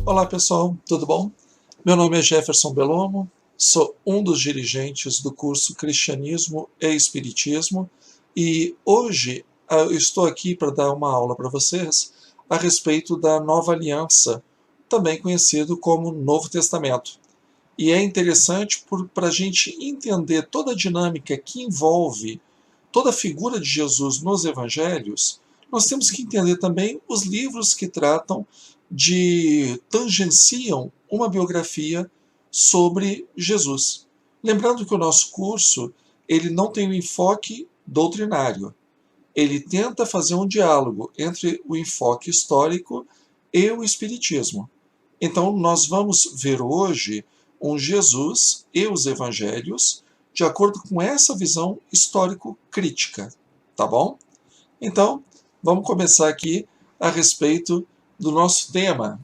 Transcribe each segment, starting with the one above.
Olá pessoal, tudo bom? Meu nome é Jefferson Bellomo, sou um dos dirigentes do curso Cristianismo e Espiritismo e hoje eu estou aqui para dar uma aula para vocês a respeito da Nova Aliança, também conhecido como Novo Testamento. E é interessante para a gente entender toda a dinâmica que envolve toda a figura de Jesus nos evangelhos. Nós temos que entender também os livros que tratam tangenciam uma biografia sobre Jesus. Lembrando que o nosso curso ele não tem um enfoque doutrinário. Ele tenta fazer um diálogo entre o enfoque histórico e o espiritismo. Então nós vamos ver hoje um Jesus e os evangelhos de acordo com essa visão histórico-crítica, tá bom? Então, vamos começar aqui a respeito do nosso tema.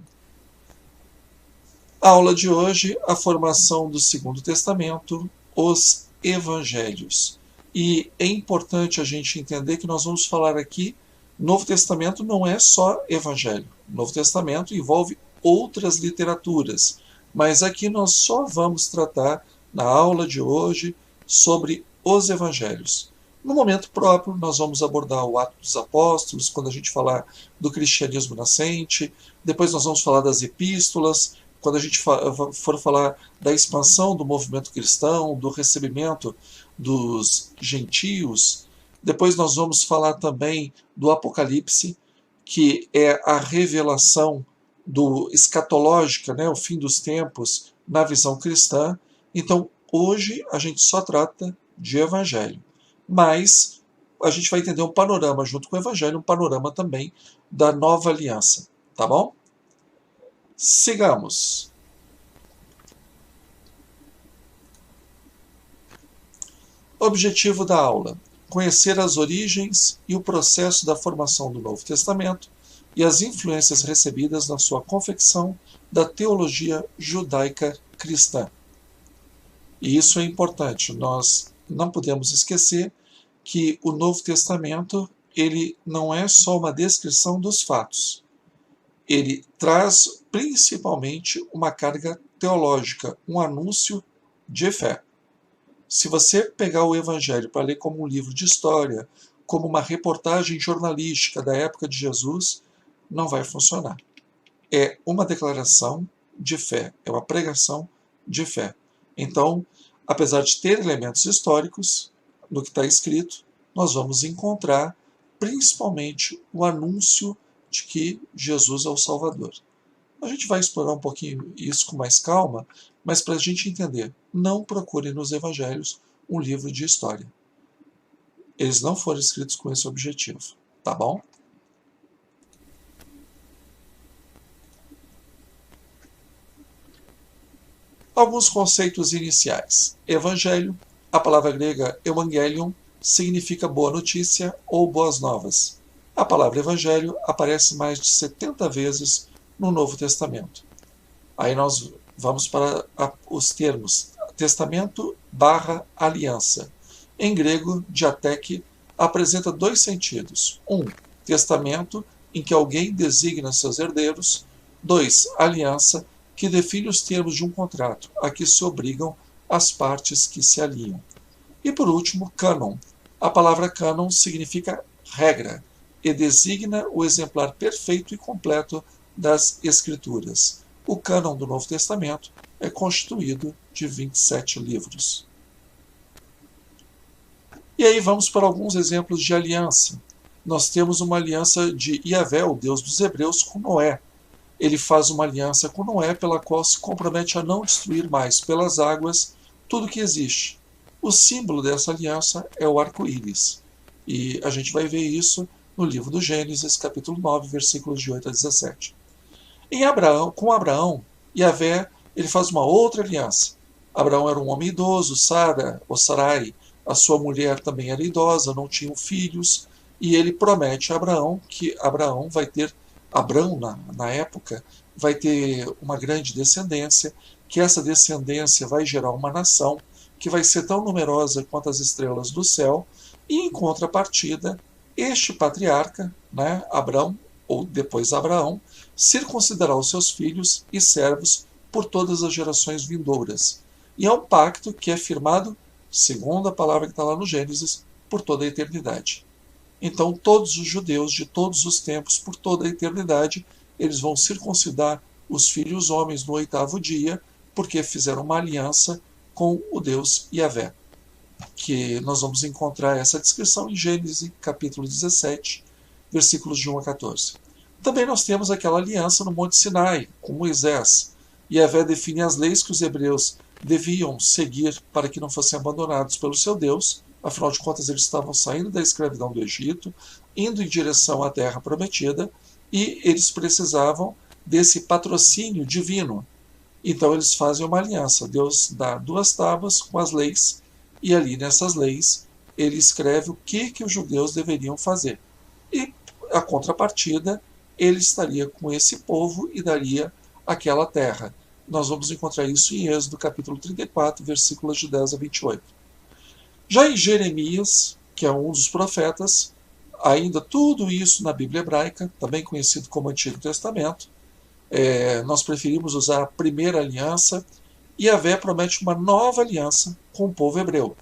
A aula de hoje, a formação do Segundo Testamento, os Evangelhos. E é importante a gente entender que nós vamos falar aqui, Novo Testamento não é só Evangelho. Novo Testamento envolve outras literaturas, mas aqui nós só vamos tratar, na aula de hoje, sobre os Evangelhos. No momento próprio, nós vamos abordar o Atos dos Apóstolos, quando a gente falar do cristianismo nascente. Depois nós vamos falar das epístolas, quando a gente for falar da expansão do movimento cristão, do recebimento dos gentios. Depois nós vamos falar também do Apocalipse, que é a revelação do escatológica, né, o fim dos tempos, na visão cristã. Então, hoje a gente só trata de Evangelho. Mas a gente vai entender um panorama junto com o Evangelho, um panorama também da Nova Aliança, tá bom? Sigamos. Objetivo da aula: conhecer as origens e o processo da formação do Novo Testamento e as influências recebidas na sua confecção da teologia judaica cristã. E isso é importante, nós não podemos esquecer que o Novo Testamento ele não é só uma descrição dos fatos. Ele traz principalmente uma carga teológica, um anúncio de fé. Se você pegar o Evangelho para ler como um livro de história, como uma reportagem jornalística da época de Jesus, não vai funcionar. É uma declaração de fé, é uma pregação de fé. Então, apesar de ter elementos históricos no que está escrito, nós vamos encontrar principalmente o anúncio de que Jesus é o Salvador. A gente vai explorar um pouquinho isso com mais calma, mas para a gente entender, não procure nos evangelhos um livro de história. Eles não foram escritos com esse objetivo, tá bom? Alguns conceitos iniciais. Evangelho, a palavra grega evangelion, significa boa notícia ou boas novas. A palavra evangelho aparece mais de 70 vezes no Novo Testamento. Aí nós vamos para os termos testamento / aliança. Em grego, diatek apresenta dois sentidos. 1. Testamento, em que alguém designa seus herdeiros. 2. Aliança, que define os termos de um contrato, a que se obrigam as partes que se aliam. E por último, cânon. A palavra cânon significa regra e designa o exemplar perfeito e completo das Escrituras. O cânon do Novo Testamento é constituído de 27 livros. E aí vamos para alguns exemplos de aliança. Nós temos uma aliança de Yahvé, o Deus dos Hebreus, com Noé. Ele faz uma aliança com Noé pela qual se compromete a não destruir mais pelas águas tudo que existe. O símbolo dessa aliança é o arco-íris. E a gente vai ver isso no livro do Gênesis, capítulo 9, versículos de 8 a 17. Com Abraão, Yahvé ele faz uma outra aliança. Abraão era um homem idoso, Sara, ou Sarai, a sua mulher também era idosa, não tinham filhos, e ele promete a Abraão que Abraão, na época, vai ter uma grande descendência, que essa descendência vai gerar uma nação que vai ser tão numerosa quanto as estrelas do céu, e em contrapartida, este patriarca, né, Abrão, ou depois Abraão, circuncidará os seus filhos e servos por todas as gerações vindouras. E é um pacto que é firmado, segundo a palavra que está lá no Gênesis, por toda a eternidade. Então todos os judeus de todos os tempos, por toda a eternidade, eles vão circuncidar os filhos homens no 8º dia, porque fizeram uma aliança com o Deus Yahvé. Que nós vamos encontrar essa descrição em Gênesis capítulo 17, versículos de 1 a 14. Também nós temos aquela aliança no Monte Sinai, com Moisés. Yahvé define as leis que os hebreus deviam seguir para que não fossem abandonados pelo seu Deus. Afinal de contas, eles estavam saindo da escravidão do Egito, indo em direção à Terra Prometida, e eles precisavam desse patrocínio divino. Então eles fazem uma aliança. Deus dá 2 tábuas com as leis, e ali nessas leis ele escreve o que os judeus deveriam fazer. E a contrapartida, ele estaria com esse povo e daria aquela terra. Nós vamos encontrar isso em Êxodo capítulo 34, versículos de 10 a 28. Já em Jeremias, que é um dos profetas, ainda tudo isso na Bíblia hebraica, também conhecido como Antigo Testamento, nós preferimos usar a primeira aliança, e Yahvé promete uma nova aliança com o povo hebreu,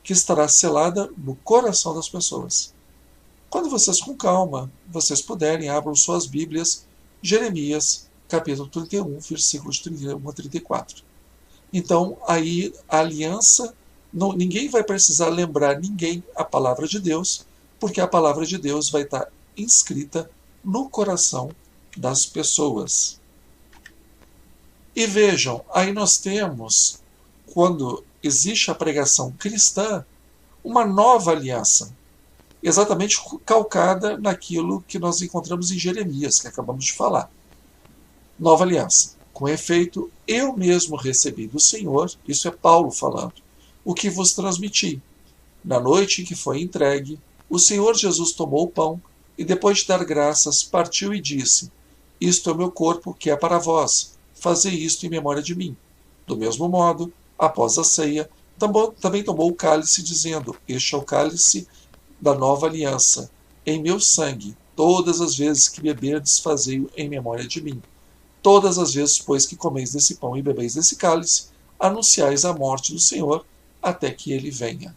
que estará selada no coração das pessoas. Quando vocês com calma, vocês puderem, abram suas Bíblias, Jeremias, capítulo 31, versículos 31 a 34. Então, aí a aliança, ninguém vai precisar lembrar ninguém a palavra de Deus, porque a palavra de Deus vai estar inscrita no coração das pessoas. E vejam, aí nós temos, quando existe a pregação cristã, uma nova aliança, exatamente calcada naquilo que nós encontramos em Jeremias, que acabamos de falar. Nova aliança. Com efeito, eu mesmo recebi do Senhor, isso é Paulo falando, o que vos transmiti. Na noite em que foi entregue, o Senhor Jesus tomou o pão e, depois de dar graças, partiu e disse: Isto é o meu corpo, que é para vós. Fazei isto em memória de mim. Do mesmo modo, após a ceia, também tomou o cálice, dizendo: Este é o cálice da nova aliança, em meu sangue. Todas as vezes que beberdes, fazei-o em memória de mim. Todas as vezes, pois, que comeis desse pão e bebeis desse cálice, anunciais a morte do Senhor, até que ele venha.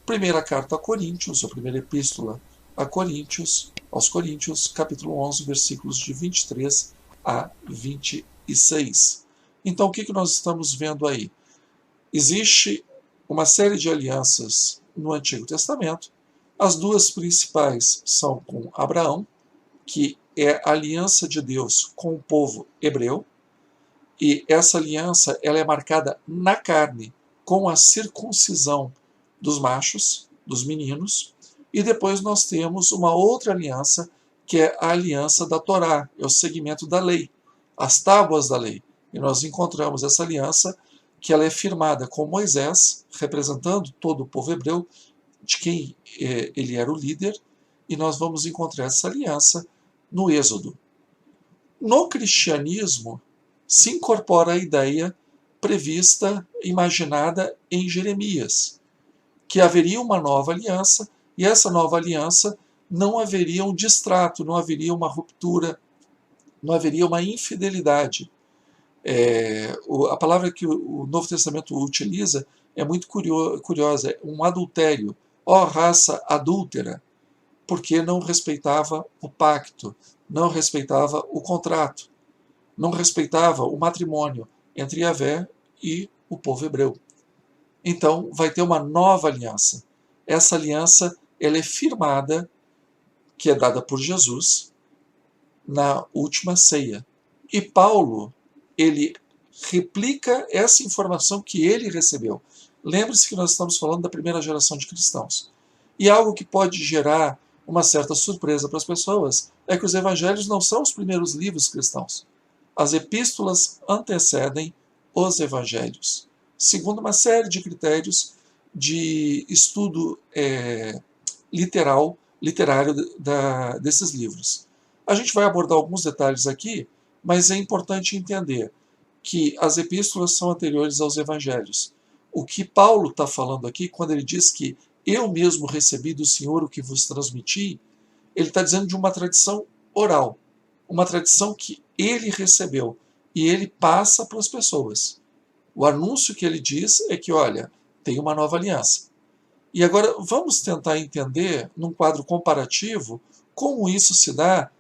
Primeira carta a Coríntios, ou primeira epístola aos Coríntios, capítulo 11, versículos de 23 a 26. Então, o que nós estamos vendo aí? Existe uma série de alianças no Antigo Testamento. As 2 principais são com Abraão, que é a aliança de Deus com o povo hebreu, e essa aliança ela é marcada na carne, com a circuncisão dos machos, dos meninos, e depois nós temos uma outra aliança, que é a aliança da Torá, é o seguimento da lei, as tábuas da lei. E nós encontramos essa aliança, que ela é firmada com Moisés, representando todo o povo hebreu, de quem ele era o líder, e nós vamos encontrar essa aliança no Êxodo. No cristianismo, se incorpora a ideia prevista, imaginada em Jeremias, que haveria uma nova aliança, e essa nova aliança não haveria um distrato, não haveria uma ruptura, não haveria uma infidelidade. A palavra que o Novo Testamento utiliza é muito curiosa, é um adultério. Ó raça adúltera, porque não respeitava o pacto, não respeitava o contrato, não respeitava o matrimônio entre Yahvé e o povo hebreu. Então, vai ter uma nova aliança. Essa aliança ela é firmada, que é dada por Jesus, na última ceia. E Paulo, ele replica essa informação que ele recebeu. Lembre-se que nós estamos falando da primeira geração de cristãos. E algo que pode gerar uma certa surpresa para as pessoas é que os evangelhos não são os primeiros livros cristãos. As epístolas antecedem os evangelhos, segundo uma série de critérios de estudo literário desses livros. A gente vai abordar alguns detalhes aqui, mas é importante entender que as epístolas são anteriores aos evangelhos. O que Paulo está falando aqui, quando ele diz que eu mesmo recebi do Senhor o que vos transmiti, ele está dizendo de uma tradição oral. uma tradição que ele recebeu e ele passa para as pessoas. O anúncio que ele diz é que, olha, tem uma nova aliança. E agora vamos tentar entender, num quadro comparativo, como isso se dá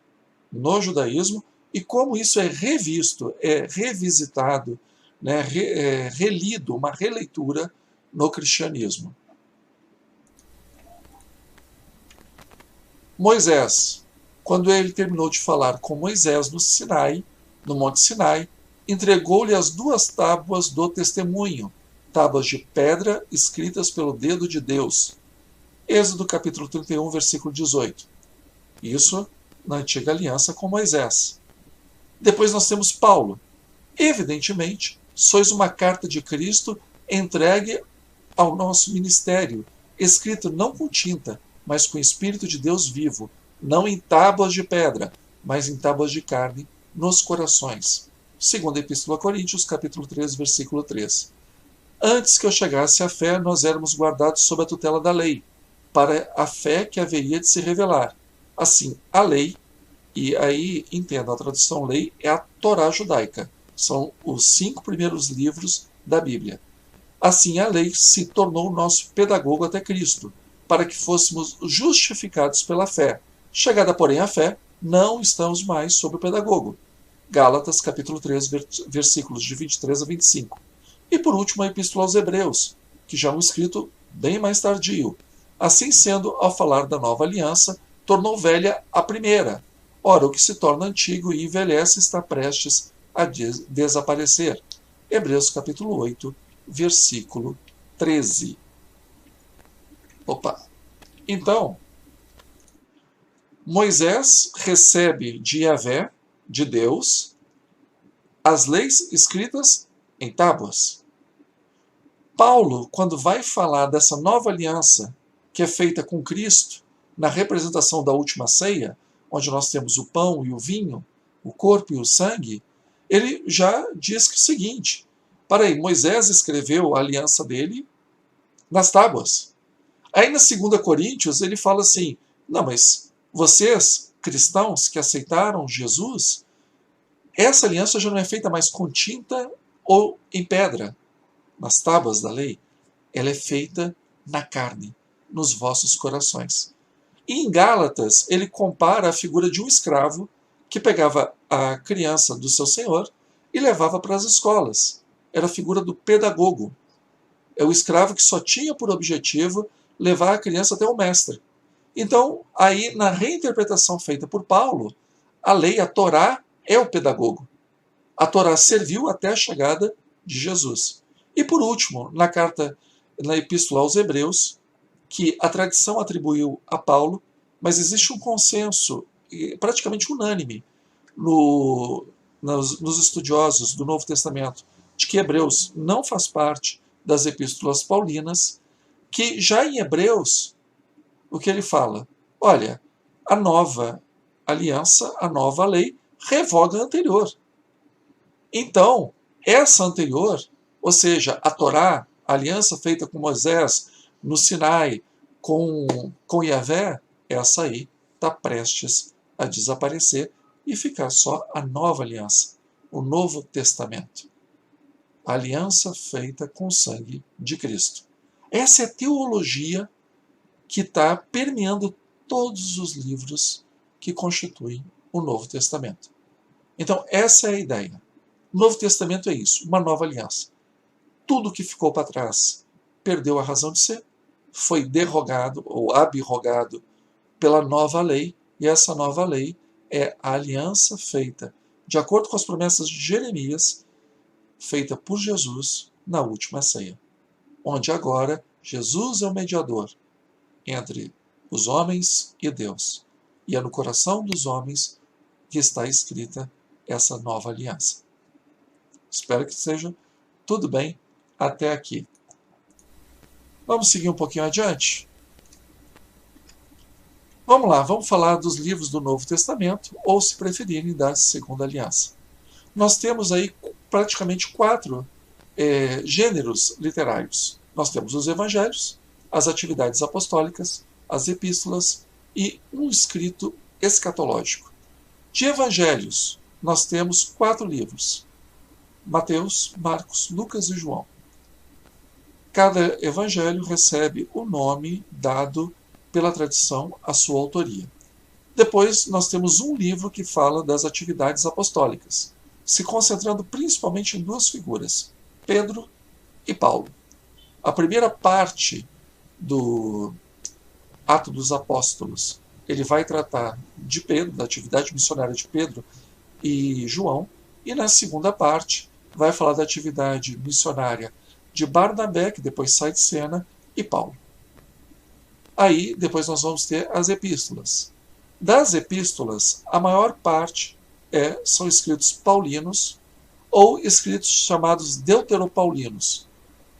no judaísmo e como isso é revisto, é revisitado, né, relido, uma releitura no cristianismo. Moisés, quando ele terminou de falar com Moisés no Sinai, no Monte Sinai, entregou-lhe as 2 tábuas do testemunho, tábuas de pedra escritas pelo dedo de Deus. Êxodo capítulo 31, versículo 18. Isso na antiga aliança com Moisés. Depois nós temos Paulo. Evidentemente, sois uma carta de Cristo entregue ao nosso ministério, escrito não com tinta, mas com o Espírito de Deus vivo, não em tábuas de pedra, mas em tábuas de carne, nos corações. Segunda Epístola a Coríntios, capítulo 3, versículo 3. Antes que eu chegasse à fé, nós éramos guardados sob a tutela da lei, para a fé que haveria de se revelar. Assim, a lei, e aí entenda, a tradução lei é a Torá judaica, são os 5 primeiros livros da Bíblia. Assim, a lei se tornou nosso pedagogo até Cristo, para que fôssemos justificados pela fé. Chegada, porém, à fé, não estamos mais sob o pedagogo. Gálatas, capítulo 3, versículos de 23 a 25. E por último, a Epístola aos Hebreus, que já é um escrito bem mais tardio. Assim sendo, ao falar da nova aliança, tornou velha a primeira. Ora, o que se torna antigo e envelhece está prestes a desaparecer. Hebreus capítulo 8, versículo 13. Então, Moisés recebe de Yahvé, de Deus, as leis escritas em tábuas. Paulo, quando vai falar dessa nova aliança que é feita com Cristo, na representação da última ceia, onde nós temos o pão e o vinho, o corpo e o sangue, ele já diz que o seguinte: peraí, Moisés escreveu a aliança dele nas tábuas. Aí na 2 Coríntios ele fala assim: não, mas vocês, cristãos que aceitaram Jesus, essa aliança já não é feita mais com tinta ou em pedra, nas tábuas da lei. Ela é feita na carne, nos vossos corações. E em Gálatas, ele compara a figura de um escravo que pegava a criança do seu senhor e levava para as escolas. Era a figura do pedagogo. É o escravo que só tinha por objetivo levar a criança até o mestre. Então, aí, na reinterpretação feita por Paulo, a lei, a Torá, é o pedagogo. A Torá serviu até a chegada de Jesus. E por último, na Epístola aos Hebreus, que a tradição atribuiu a Paulo, mas existe um consenso praticamente unânime nos estudiosos do Novo Testamento de que Hebreus não faz parte das epístolas paulinas, que já em Hebreus, o que ele fala? Olha, a nova aliança, a nova lei, revoga a anterior. Então, essa anterior, ou seja, a Torá, a aliança feita com Moisés no Sinai, com Yahvé, essa aí está prestes a desaparecer e ficar só a nova aliança, o Novo Testamento. A aliança feita com o sangue de Cristo. Essa é a teologia que está permeando todos os livros que constituem o Novo Testamento. Então, essa é a ideia. O Novo Testamento é isso, uma nova aliança. Tudo que ficou para trás perdeu a razão de ser, foi derrogado ou abrogado pela nova lei, e essa nova lei é a aliança feita, de acordo com as promessas de Jeremias, feita por Jesus na última ceia, onde agora Jesus é o mediador entre os homens e Deus. E é no coração dos homens que está escrita essa nova aliança. Espero que seja tudo bem até aqui. Vamos seguir um pouquinho adiante? Vamos lá, vamos falar dos livros do Novo Testamento, ou, se preferirem, da Segunda Aliança. Nós temos aí praticamente 4 gêneros literários. Nós temos os evangelhos, as atividades apostólicas, as epístolas e um escrito escatológico. De evangelhos, nós temos 4 livros: Mateus, Marcos, Lucas e João. Cada evangelho recebe o nome dado pela tradição à sua autoria. Depois, nós temos um livro que fala das atividades apostólicas, se concentrando principalmente em 2 figuras, Pedro e Paulo. A primeira parte do Ato dos Apóstolos, ele vai tratar de Pedro, da atividade missionária de Pedro e João, e na segunda parte vai falar da atividade missionária de Barnabé, que depois sai de cena, e Paulo. Aí, depois nós vamos ter as epístolas. Das epístolas, a maior parte são escritos paulinos ou escritos chamados deuteropaulinos,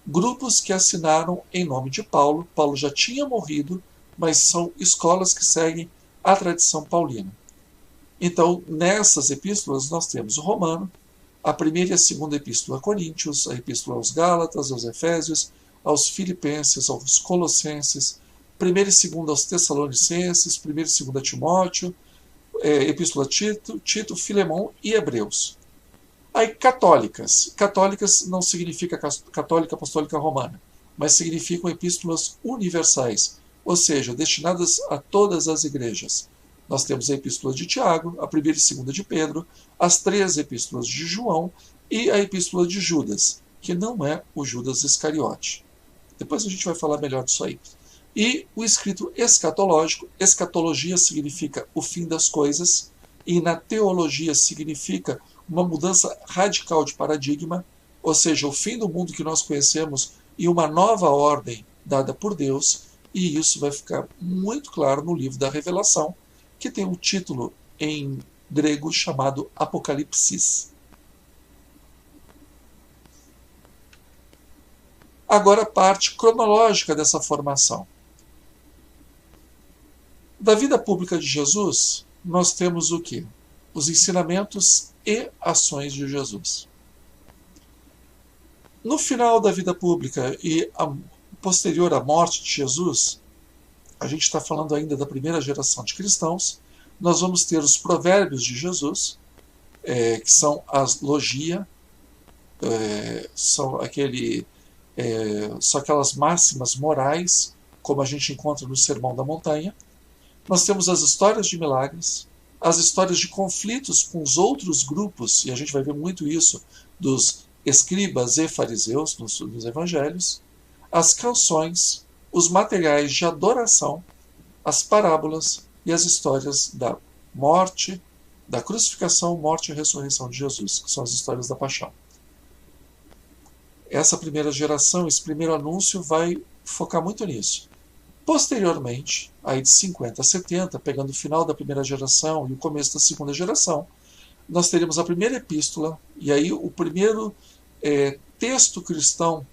grupos que assinaram em nome de Paulo. Paulo já tinha morrido, mas são escolas que seguem a tradição paulina. Então, nessas epístolas, nós temos o Romano, a primeira e a segunda epístola a Coríntios, a epístola aos Gálatas, aos Efésios, aos Filipenses, aos Colossenses, primeira e segunda aos Tessalonicenses, primeira e segunda a Timóteo, epístola a Tito, Filemão e Hebreus. Aí, católicas. Católicas não significa católica apostólica romana, mas significam epístolas universais, ou seja, destinadas a todas as igrejas. Nós temos a epístola de Tiago, a primeira e segunda de Pedro, as 3 epístolas de João e a epístola de Judas, que não é o Judas Iscariote. Depois a gente vai falar melhor disso aí. E o escrito escatológico. Escatologia significa o fim das coisas, e na teologia significa uma mudança radical de paradigma, ou seja, o fim do mundo que nós conhecemos e uma nova ordem dada por Deus, e isso vai ficar muito claro no livro da Revelação, que tem um título em grego chamado Apocalipsis. Agora a parte cronológica dessa formação. Da vida pública de Jesus, nós temos o quê? Os ensinamentos e ações de Jesus. No final da vida pública e posterior à morte de Jesus, a gente está falando ainda da primeira geração de cristãos, nós vamos ter os provérbios de Jesus, que são as logia, são aquelas máximas morais, como a gente encontra no Sermão da Montanha. Nós temos as histórias de milagres, as histórias de conflitos com os outros grupos, e a gente vai ver muito isso dos escribas e fariseus nos evangelhos, as canções, os materiais de adoração, as parábolas e as histórias da morte, da crucificação, morte e ressurreição de Jesus, que são as histórias da paixão. Essa primeira geração, esse primeiro anúncio vai focar muito nisso. Posteriormente, aí de 50 a 70, pegando o final da primeira geração e o começo da segunda geração, nós teremos a primeira epístola, e aí o primeiro texto cristão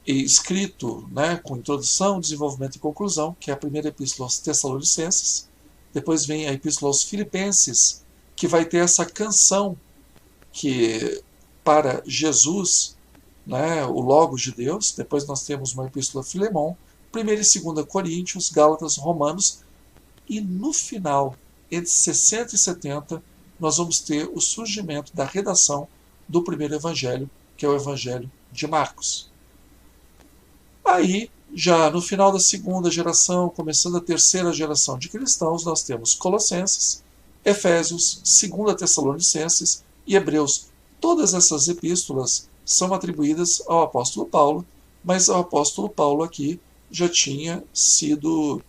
escrito, com introdução, desenvolvimento e conclusão, que é a primeira epístola aos Tessalonicenses. Depois vem a epístola aos Filipenses, que vai ter essa canção que para Jesus, o Logos de Deus. Depois nós temos uma epístola a Filemão, primeira e segunda Coríntios, Gálatas, Romanos, e no final, entre 60 e 70, nós vamos ter o surgimento da redação do primeiro evangelho, que é o evangelho de Marcos. Aí, já no final da segunda geração, começando a terceira geração de cristãos, nós temos Colossenses, Efésios, 2 Tessalonicenses e Hebreus. Todas essas epístolas são atribuídas ao apóstolo Paulo, mas o apóstolo Paulo aqui já tinha sido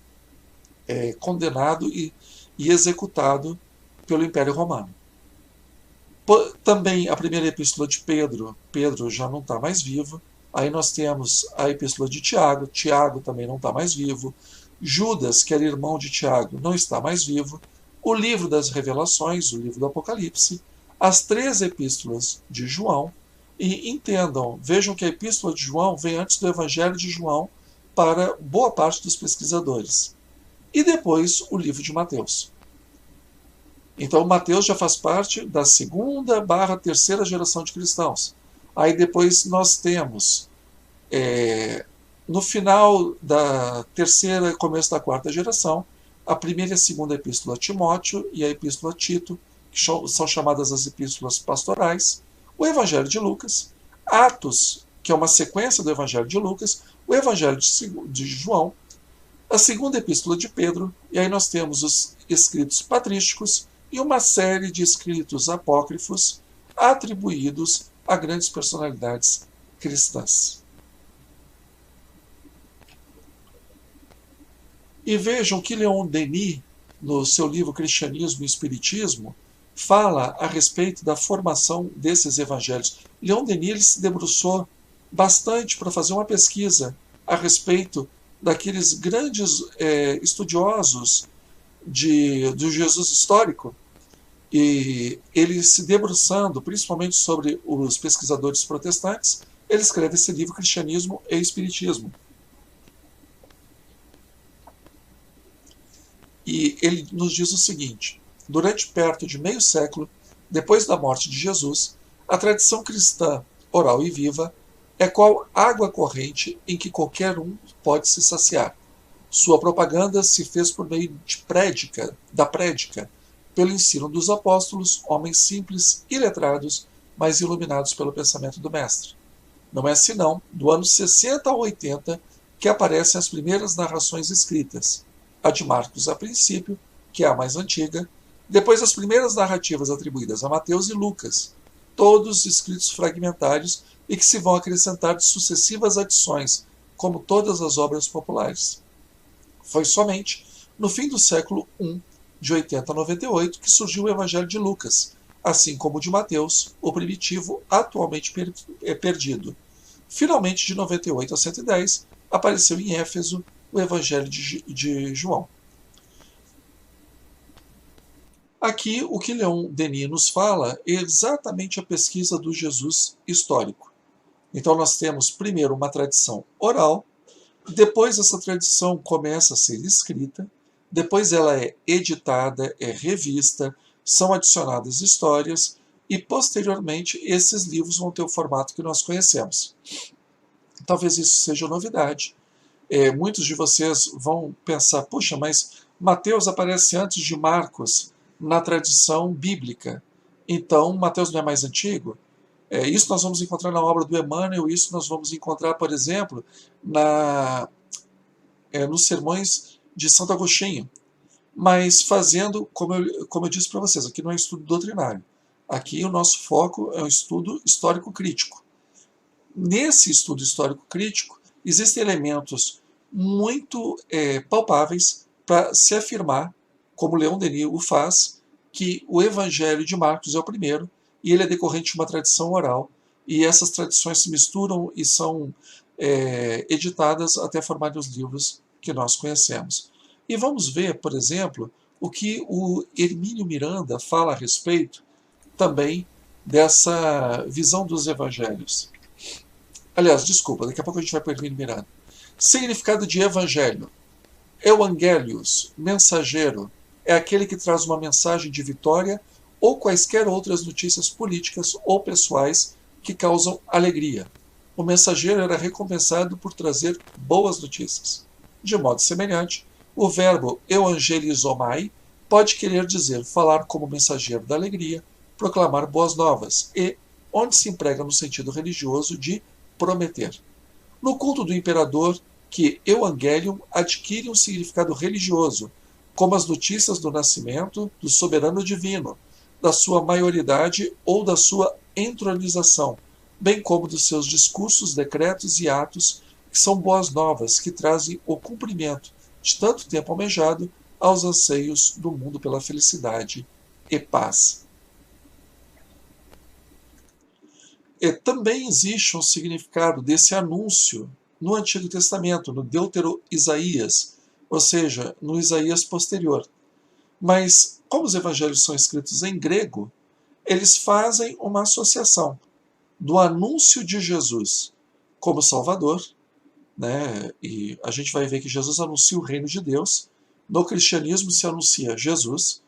condenado e executado pelo Império Romano. Também a primeira epístola de Pedro já não está mais vivo. Aí nós temos a epístola de Tiago também não está mais vivo. Judas, que era irmão de Tiago, não está mais vivo. O livro das Revelações, o livro do Apocalipse, as 3 epístolas de João, e entendam, vejam que a epístola de João vem antes do Evangelho de João para boa parte dos pesquisadores. E depois o livro de Mateus. Então Mateus já faz parte da 2ª/3ª geração de cristãos. Aí depois nós temos, no final da 3ª e começo da 4ª geração, a primeira e a segunda epístola a Timóteo e a epístola a Tito, que são chamadas as epístolas pastorais, o Evangelho de Lucas, Atos, que é uma sequência do Evangelho de Lucas, o Evangelho de João, a segunda epístola de Pedro, e aí nós temos os escritos patrísticos e uma série de escritos apócrifos atribuídos a grandes personalidades cristãs. E vejam que Leon Denis, no seu livro Cristianismo e Espiritismo, fala a respeito da formação desses evangelhos. Leon Denis ele se debruçou bastante para fazer uma pesquisa a respeito daqueles grandes estudiosos do Jesus histórico, e ele se debruçando principalmente sobre os pesquisadores protestantes, ele escreve esse livro Cristianismo e Espiritismo. E ele nos diz o seguinte: durante perto de meio século, depois da morte de Jesus, a tradição cristã, oral e viva, é qual água corrente em que qualquer um pode se saciar. Sua propaganda se fez por meio da prédica, pelo ensino dos apóstolos, homens simples e letrados, mas iluminados pelo pensamento do Mestre. Não é senão do ano 60 ao 80 que aparecem as primeiras narrações escritas, a de Marcos a princípio, que é a mais antiga, depois as primeiras narrativas atribuídas a Mateus e Lucas, todos escritos fragmentários e que se vão acrescentar de sucessivas adições, como todas as obras populares. Foi somente no fim do século I, de 80 a 98, que surgiu o Evangelho de Lucas, assim como o de Mateus, o primitivo atualmente perdido. Finalmente, de 98 a 110, apareceu em Éfeso o Evangelho de João. Aqui, o que Leon Denis nos fala é exatamente a pesquisa do Jesus histórico. Então, nós temos primeiro uma tradição oral, depois essa tradição começa a ser escrita, depois ela é editada, é revista, são adicionadas histórias e, posteriormente, esses livros vão ter o formato que nós conhecemos. Talvez isso seja novidade. Muitos de vocês vão pensar, puxa, mas Mateus aparece antes de Marcos na tradição bíblica. Então, Mateus não é mais antigo? Isso nós vamos encontrar na obra do Emmanuel, isso nós vamos encontrar, por exemplo, nos sermões de Santo Agostinho. Mas fazendo, como eu disse para vocês, aqui não é estudo doutrinário. Aqui o nosso foco é um estudo histórico-crítico. Nesse estudo histórico-crítico, existem elementos muito palpáveis para se afirmar, como Leon Denis o faz, que o Evangelho de Marcos é o primeiro, e ele é decorrente de uma tradição oral, e essas tradições se misturam e são editadas até formarem os livros que nós conhecemos. E vamos ver, por exemplo, o que o Hermínio Miranda fala a respeito também dessa visão dos evangelhos. Aliás, desculpa, daqui a pouco a gente vai para o Hermínio Miranda. Significado de evangelho. Evangelius, mensageiro, é aquele que traz uma mensagem de vitória ou quaisquer outras notícias políticas ou pessoais que causam alegria. O mensageiro era recompensado por trazer boas notícias. De modo semelhante, o verbo euangelizomai pode querer dizer falar como mensageiro da alegria, proclamar boas novas e, onde se emprega no sentido religioso de prometer. No culto do imperador, que euangelium adquire um significado religioso, como as notícias do nascimento do soberano divino, da sua maioridade ou da sua entronização, bem como dos seus discursos, decretos e atos, que são boas novas que trazem o cumprimento de tanto tempo almejado aos anseios do mundo pela felicidade e paz. Também existe um significado desse anúncio no Antigo Testamento, no Deutero-Isaías, ou seja, no Isaías posterior. Mas, como os evangelhos são escritos em grego, eles fazem uma associação do anúncio de Jesus como Salvador, né? E a gente vai ver que Jesus anuncia o reino de Deus. No cristianismo se anuncia Jesus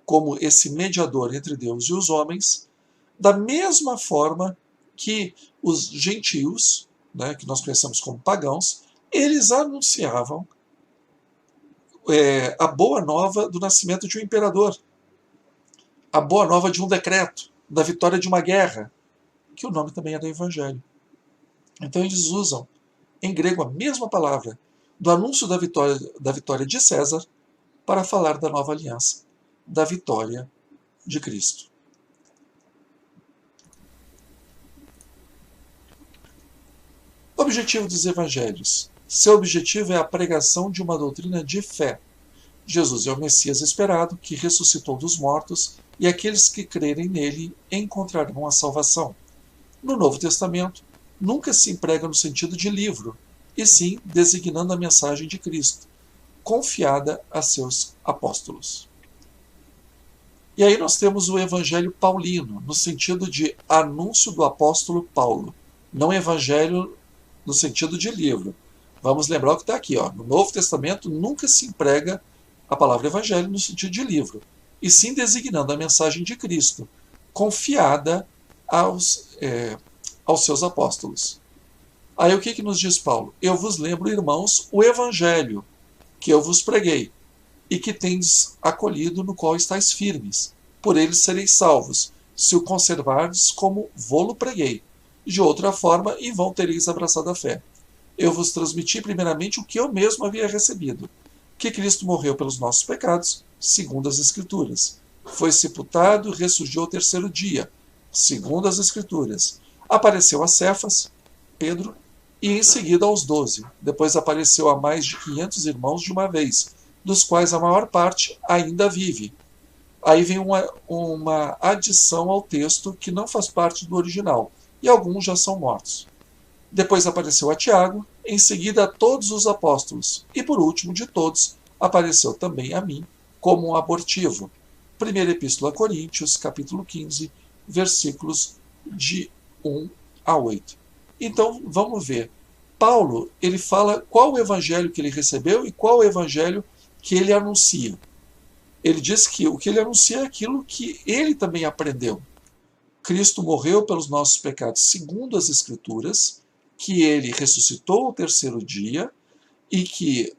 como esse mediador entre Deus e os homens, da mesma forma que os gentios, né, que nós conhecemos como pagãos, eles anunciavam a boa nova do nascimento de um imperador, a boa nova de um decreto, da vitória de uma guerra, que o nome também é do Evangelho. Então eles usam em grego a mesma palavra do anúncio da vitória de César para falar da nova aliança, da vitória de Cristo. Objetivo dos evangelhos. Seu objetivo é a pregação de uma doutrina de fé. Jesus é o Messias esperado, que ressuscitou dos mortos, e aqueles que crerem nele encontrarão a salvação. No Novo Testamento, nunca se emprega no sentido de livro, e sim designando a mensagem de Cristo, confiada a seus apóstolos. E aí nós temos o Evangelho Paulino, no sentido de anúncio do apóstolo Paulo, não Evangelho no sentido de livro. Vamos lembrar o que está aqui. No Novo Testamento nunca se emprega a palavra Evangelho no sentido de livro, e sim designando a mensagem de Cristo, confiada aos seus apóstolos. Aí o que nos diz Paulo? Eu vos lembro, irmãos, o Evangelho que eu vos preguei, e que tendes acolhido, no qual estáis firmes. Por eles sereis salvos, se o conservardes como vô-lo preguei. De outra forma, em vão tereis abraçado a fé. Eu vos transmiti primeiramente o que eu mesmo havia recebido, que Cristo morreu pelos nossos pecados, segundo as Escrituras. Foi sepultado e ressurgiu ao terceiro dia, segundo as Escrituras. Apareceu a Cefas, Pedro, e em seguida aos 12. Depois apareceu a mais de 500 irmãos de uma vez, dos quais a maior parte ainda vive. Aí vem uma adição ao texto que não faz parte do original, e alguns já são mortos. Depois apareceu a Tiago, em seguida a todos os apóstolos, e por último de todos, apareceu também a mim, como um abortivo. Primeira Epístola a Coríntios, capítulo 15, versículos de 1 a 8. Então, vamos ver. Paulo, ele fala qual o evangelho que ele recebeu e qual o evangelho que ele anuncia. Ele diz que o que ele anuncia é aquilo que ele também aprendeu. Cristo morreu pelos nossos pecados segundo as Escrituras, que ele ressuscitou ao terceiro dia e que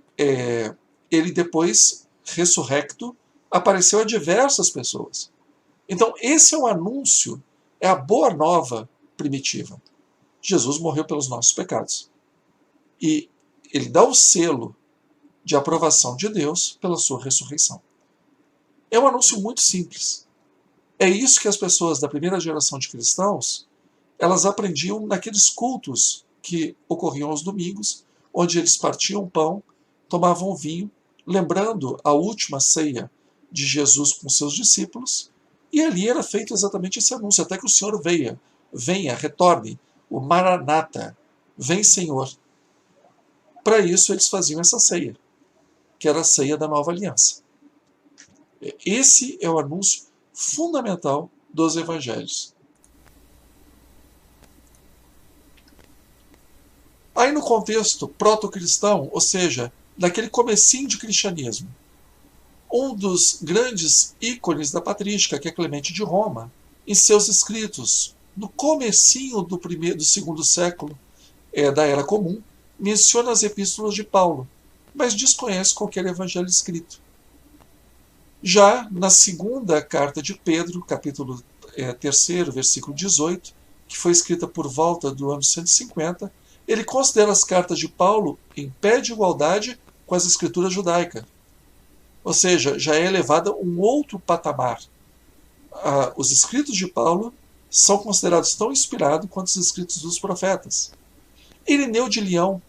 ele depois, ressurrecto, apareceu a diversas pessoas. Então, esse é o anúncio, é a boa nova primitiva. Jesus morreu pelos nossos pecados. E ele dá o selo de aprovação de Deus pela sua ressurreição. É um anúncio muito simples. É isso que as pessoas da primeira geração de cristãos, elas aprendiam naqueles cultos que ocorriam aos domingos, onde eles partiam pão, tomavam vinho, lembrando a última ceia de Jesus com seus discípulos, e ali era feito exatamente esse anúncio, até que o Senhor venha, retorne, o Maranata, vem Senhor. Para isso eles faziam essa ceia, que era a ceia da nova aliança. Esse é o anúncio fundamental dos evangelhos. Aí no contexto proto-cristão, ou seja, daquele comecinho de cristianismo, um dos grandes ícones da patrística, que é Clemente de Roma, em seus escritos, no comecinho do segundo século da Era Comum, menciona as epístolas de Paulo, mas desconhece qualquer evangelho escrito. Já na segunda carta de Pedro, capítulo 3, versículo 18, que foi escrita por volta do ano 150, ele considera as cartas de Paulo em pé de igualdade com as escrituras judaicas. Ou seja, já é elevada a um outro patamar. Os escritos de Paulo são considerados tão inspirados quanto os escritos dos profetas. Irineu de Leão,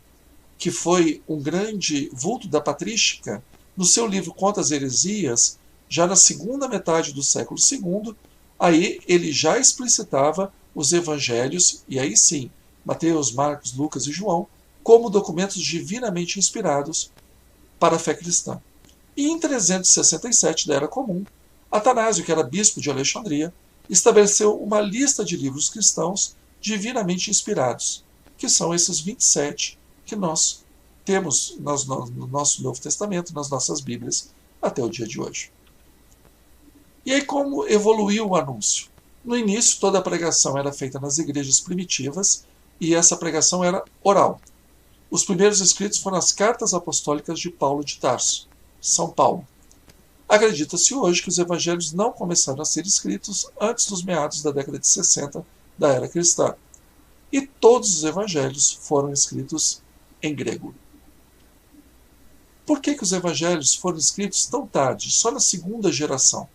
que foi um grande vulto da patrística, no seu livro Contra as Heresias, já na segunda metade do século II, aí ele já explicitava os evangelhos, e aí sim, Mateus, Marcos, Lucas e João, como documentos divinamente inspirados para a fé cristã. E em 367 da Era Comum, Atanásio, que era bispo de Alexandria, estabeleceu uma lista de livros cristãos divinamente inspirados, que são esses 27 que nós temos no nosso Novo Testamento, nas nossas Bíblias, até o dia de hoje. E aí como evoluiu o anúncio? No início, toda a pregação era feita nas igrejas primitivas, e essa pregação era oral. Os primeiros escritos foram as cartas apostólicas de Paulo de Tarso. São Paulo. Acredita-se hoje que os evangelhos não começaram a ser escritos antes dos meados da década de 60 da era cristã. E todos os evangelhos foram escritos em grego. Por que os evangelhos foram escritos tão tarde, só na segunda geração?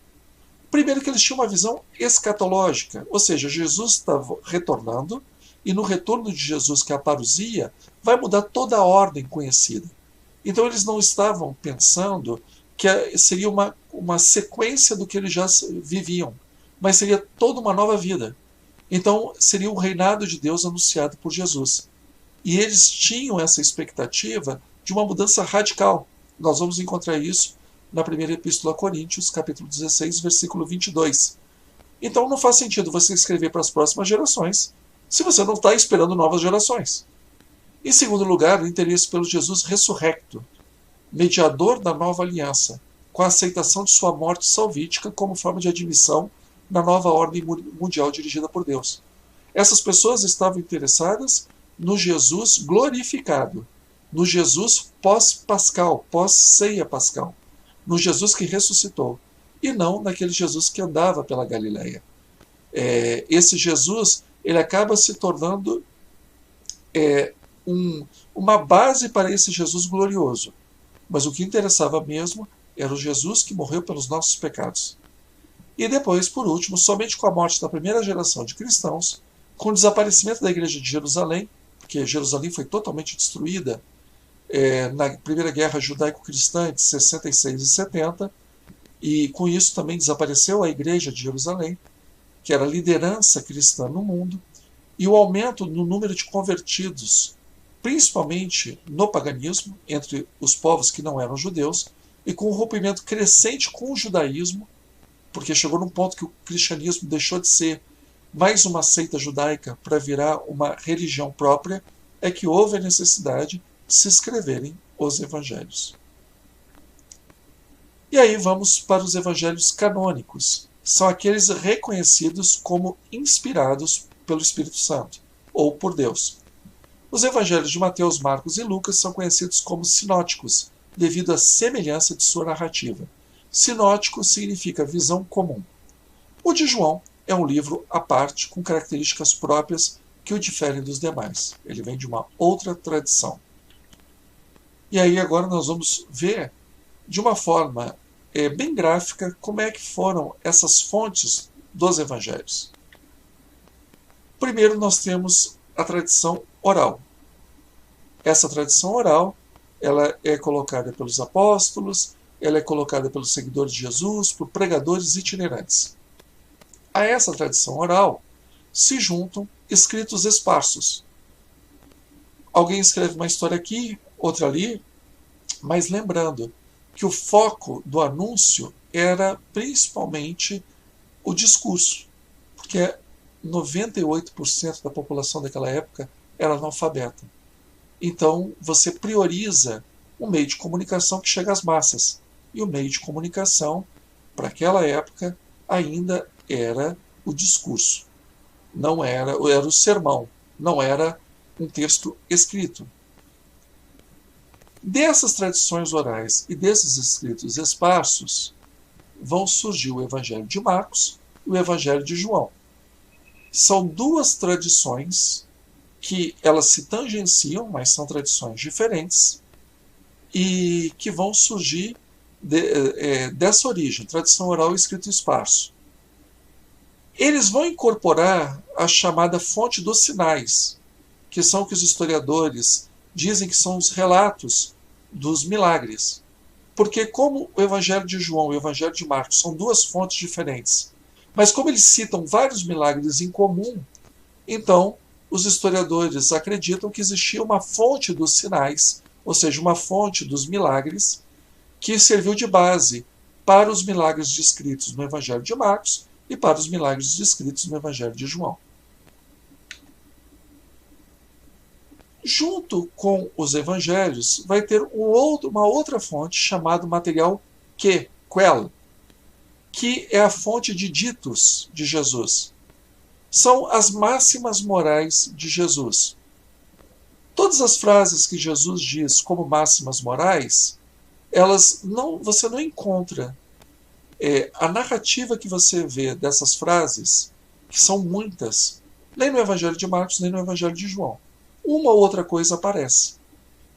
Primeiro que eles tinham uma visão escatológica, ou seja, Jesus estava retornando, e no retorno de Jesus, que é a parousia, vai mudar toda a ordem conhecida. Então eles não estavam pensando que seria uma sequência do que eles já viviam, mas seria toda uma nova vida. Então seria o reinado de Deus anunciado por Jesus. E eles tinham essa expectativa de uma mudança radical. Nós vamos encontrar isso na primeira epístola a Coríntios, capítulo 16, versículo 22. Então não faz sentido você escrever para as próximas gerações se você não está esperando novas gerações. Em segundo lugar, o interesse pelo Jesus ressurrecto, mediador da nova aliança, com a aceitação de sua morte salvífica como forma de admissão na nova ordem mundial dirigida por Deus. Essas pessoas estavam interessadas no Jesus glorificado, no Jesus pós-pascal, pós-ceia pascal, no Jesus que ressuscitou, e não naquele Jesus que andava pela Galileia. Esse Jesus, ele acaba se tornando uma base para esse Jesus glorioso. Mas o que interessava mesmo era o Jesus que morreu pelos nossos pecados. E depois, por último, somente com a morte da primeira geração de cristãos, com o desaparecimento da igreja de Jerusalém, porque Jerusalém foi totalmente destruída na primeira guerra judaico-cristã de 66 e 70, e com isso também desapareceu a igreja de Jerusalém, que era a liderança cristã no mundo, e o aumento no número de convertidos, principalmente no paganismo, entre os povos que não eram judeus, e com um rompimento crescente com o judaísmo, porque chegou num ponto que o cristianismo deixou de ser mais uma seita judaica para virar uma religião própria, é que houve a necessidade de se escreverem os evangelhos. E aí vamos para os evangelhos canônicos. São aqueles reconhecidos como inspirados pelo Espírito Santo, ou por Deus. Os evangelhos de Mateus, Marcos e Lucas são conhecidos como sinóticos, devido à semelhança de sua narrativa. Sinótico significa visão comum. O de João é um livro à parte, com características próprias que o diferem dos demais. Ele vem de uma outra tradição. E aí agora nós vamos ver, de uma forma bem gráfica, como é que foram essas fontes dos evangelhos. Primeiro nós temos a tradição oral. Essa tradição oral, ela é colocada pelos apóstolos, ela é colocada pelos seguidores de Jesus, por pregadores itinerantes. A essa tradição oral se juntam escritos esparsos. Alguém escreve uma história aqui, outra ali, mas lembrando que o foco do anúncio era principalmente o discurso, porque 98% da população daquela época era analfabeta. Então você prioriza um meio de comunicação que chega às massas. E o meio de comunicação, para aquela época, ainda era o discurso. Não era o sermão, não era um texto escrito. Dessas tradições orais e desses escritos esparsos, vão surgir o Evangelho de Marcos e o Evangelho de João. São duas tradições que elas se tangenciam, mas são tradições diferentes, e que vão surgir dessa origem, tradição oral e escrito esparso. Eles vão incorporar a chamada fonte dos sinais, que são o que os historiadores dizem que são os relatos dos milagres. Porque como o Evangelho de João e o Evangelho de Marcos são duas fontes diferentes, mas como eles citam vários milagres em comum, então os historiadores acreditam que existia uma fonte dos sinais, ou seja, uma fonte dos milagres, que serviu de base para os milagres descritos no Evangelho de Marcos e para os milagres descritos no Evangelho de João. Junto com os evangelhos, vai ter uma outra fonte chamada material quel, que é a fonte de ditos de Jesus. São as máximas morais de Jesus. Todas as frases que Jesus diz como máximas morais você não encontra a narrativa que você vê dessas frases, que são muitas, nem no Evangelho de Marcos, nem no Evangelho de João. Uma ou outra coisa aparece.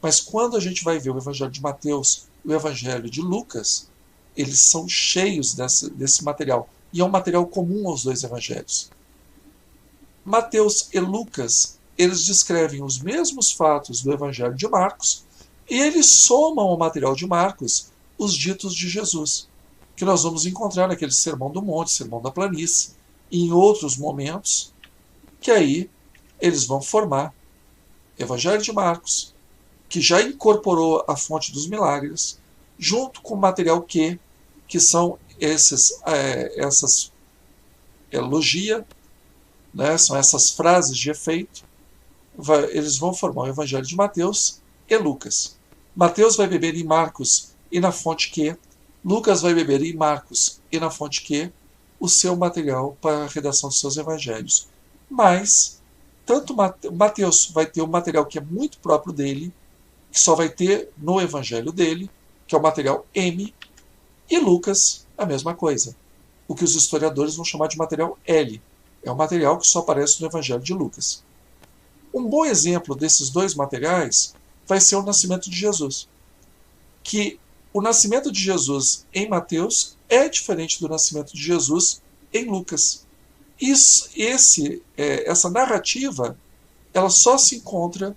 Mas quando a gente vai ver o Evangelho de Mateus e o Evangelho de Lucas, eles são cheios desse material. E é um material comum aos dois evangelhos. Mateus e Lucas, eles descrevem os mesmos fatos do Evangelho de Marcos e eles somam ao material de Marcos os ditos de Jesus, que nós vamos encontrar naquele Sermão do Monte, Sermão da Planície, e em outros momentos, que aí eles vão formar Evangelho de Marcos, que já incorporou a fonte dos milagres, junto com o material que são essas elogia, né, são essas frases de efeito, eles vão formar o Evangelho de Mateus e Lucas. Mateus vai beber em Marcos e na fonte Q, Lucas vai beber em Marcos e na fonte Q o seu material para a redação dos seus evangelhos. Mas, tanto Mateus vai ter um material que é muito próprio dele, que só vai ter no evangelho dele, que é o material M, e Lucas, a mesma coisa. O que os historiadores vão chamar de material L. É um material que só aparece no Evangelho de Lucas. Um bom exemplo desses dois materiais vai ser o nascimento de Jesus. Que o nascimento de Jesus em Mateus é diferente do nascimento de Jesus em Lucas. Essa narrativa ela só se encontra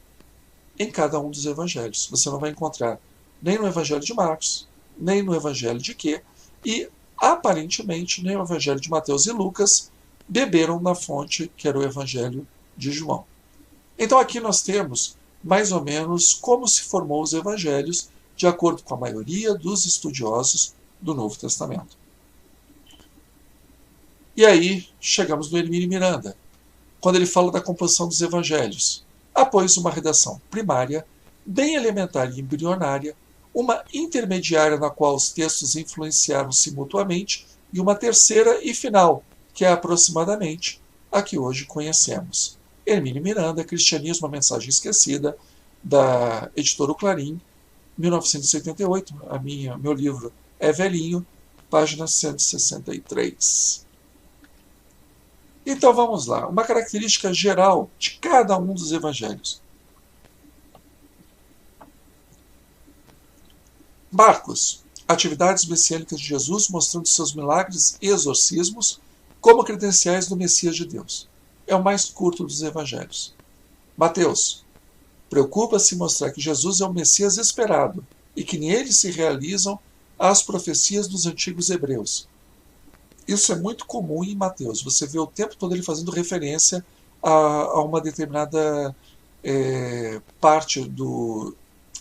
em cada um dos evangelhos. Você não vai encontrar nem no Evangelho de Marcos, nem no Evangelho de Q, e aparentemente nem o Evangelho de Mateus e Lucas beberam na fonte que era o Evangelho de João. Então aqui nós temos mais ou menos como se formou os evangelhos de acordo com a maioria dos estudiosos do Novo Testamento. E aí chegamos no Hermínio Miranda, quando ele fala da composição dos evangelhos. Após uma redação primária, bem elementar e embrionária, uma intermediária na qual os textos influenciaram-se mutuamente e uma terceira e final, que é aproximadamente a que hoje conhecemos. Hermínio Miranda, Cristianismo, a Mensagem Esquecida, da editora O Clarim, 1988. Meu livro é velhinho, página 163. Então vamos lá. Uma característica geral de cada um dos evangelhos. Marcos. Atividades messiânicas de Jesus mostrando seus milagres e exorcismos como credenciais do Messias de Deus. É o mais curto dos evangelhos. Mateus. Preocupa-se em mostrar que Jesus é o Messias esperado e que nele se realizam as profecias dos antigos hebreus. Isso é muito comum em Mateus. Você vê o tempo todo ele fazendo referência a uma determinada parte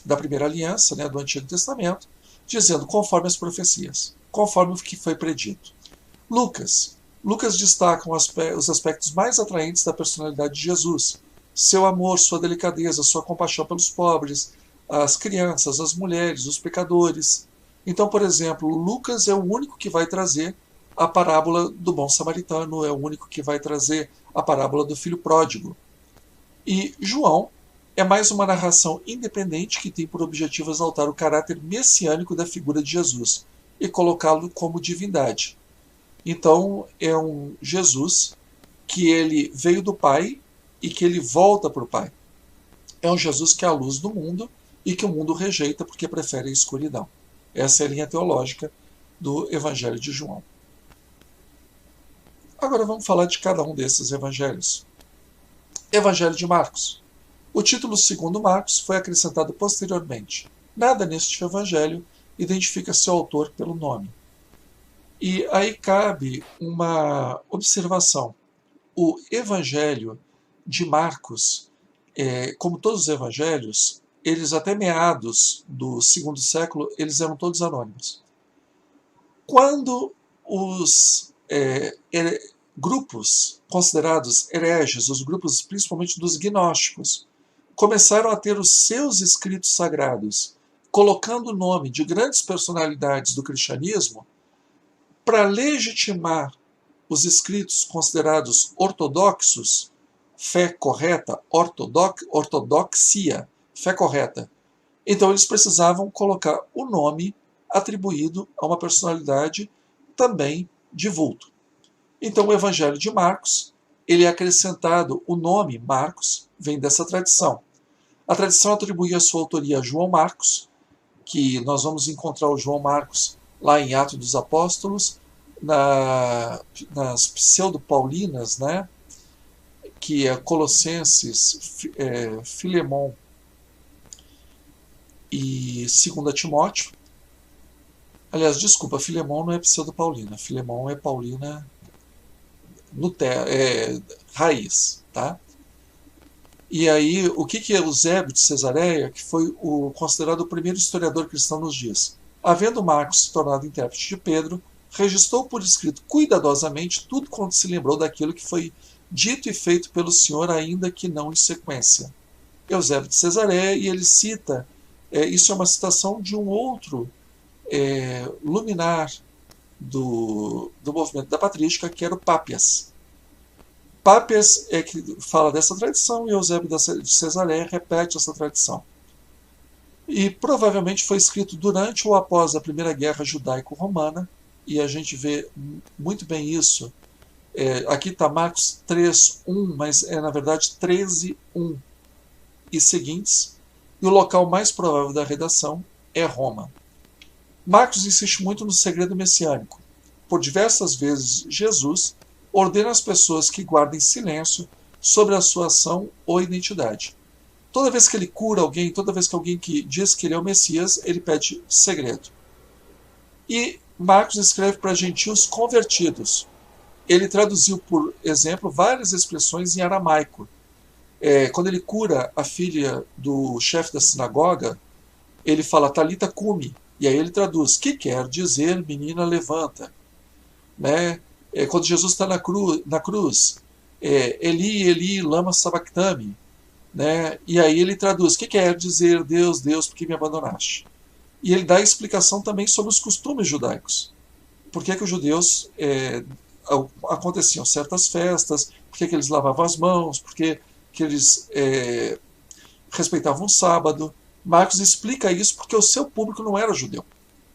da primeira aliança, né, do Antigo Testamento, dizendo conforme as profecias, conforme o que foi predito. Lucas destaca os aspectos mais atraentes da personalidade de Jesus, seu amor, sua delicadeza, sua compaixão pelos pobres, as crianças, as mulheres, os pecadores. Então, por exemplo, Lucas é o único que vai trazer a parábola do bom samaritano, é o único que vai trazer a parábola do filho pródigo. E João é mais uma narração independente que tem por objetivo exaltar o caráter messiânico da figura de Jesus e colocá-lo como divindade. Então, é um Jesus que ele veio do Pai e que ele volta para o Pai. É um Jesus que é a luz do mundo e que o mundo rejeita porque prefere a escuridão. Essa é a linha teológica do Evangelho de João. Agora vamos falar de cada um desses evangelhos. Evangelho de Marcos. O título segundo Marcos foi acrescentado posteriormente. Nada neste evangelho identifica seu autor pelo nome. E aí cabe uma observação. O evangelho de Marcos, como todos os evangelhos, eles até meados do segundo século, eles eram todos anônimos. Quando os grupos considerados hereges, os grupos principalmente dos gnósticos, começaram a ter os seus escritos sagrados, colocando o nome de grandes personalidades do cristianismo, para legitimar os escritos considerados ortodoxos, fé correta, ortodoxia, fé correta, Então eles precisavam colocar o nome atribuído a uma personalidade também de vulto. Então o Evangelho de Marcos, ele é acrescentado, o nome Marcos vem dessa tradição. A tradição atribuía a sua autoria a João Marcos, que nós vamos encontrar o João Marcos lá em Atos dos Apóstolos, nas pseudo-paulinas, né, que é Colossenses, Filemon e 2 Timóteo. Aliás, desculpa, Filemon não é pseudo-paulina, Filemon é paulina raiz, tá? E aí, o que Eusébio de Cesareia, que foi considerado o primeiro historiador cristão, nos diz? Havendo Marcos se tornado intérprete de Pedro, registrou por escrito cuidadosamente tudo quanto se lembrou daquilo que foi dito e feito pelo Senhor, ainda que não em sequência. Eusébio de Cesareia, e ele cita, isso é uma citação de um outro luminar do movimento da patrística, que era o Pápias. Pápias é que fala dessa tradição e Eusébio de Cesareia repete essa tradição. E provavelmente foi escrito durante ou após a Primeira Guerra Judaico-Romana, e a gente vê muito bem isso. Aqui está Marcos 3:1, mas é na verdade 13:1 e seguintes, e o local mais provável da redação é Roma. Marcos insiste muito no segredo messiânico. Por diversas vezes, Jesus ordena às pessoas que guardem silêncio sobre a sua ação ou identidade. Toda vez que ele cura alguém, toda vez que alguém que diz que ele é o Messias, ele pede segredo. E Marcos escreve para gentios convertidos. Ele traduziu, por exemplo, várias expressões em aramaico. Quando ele cura a filha do chefe da sinagoga, ele fala Talita cumi, e aí ele traduz, que quer dizer menina levanta. Né? Quando Jesus está na cruz, Eli, Eli, lama sabachthani, né? E aí ele traduz, que quer dizer Deus, Deus, por que me abandonaste? E ele dá explicação também sobre os costumes judaicos. Por que os judeus aconteciam certas festas, por que eles lavavam as mãos, por que eles respeitavam o sábado. Marcos explica isso porque o seu público não era judeu.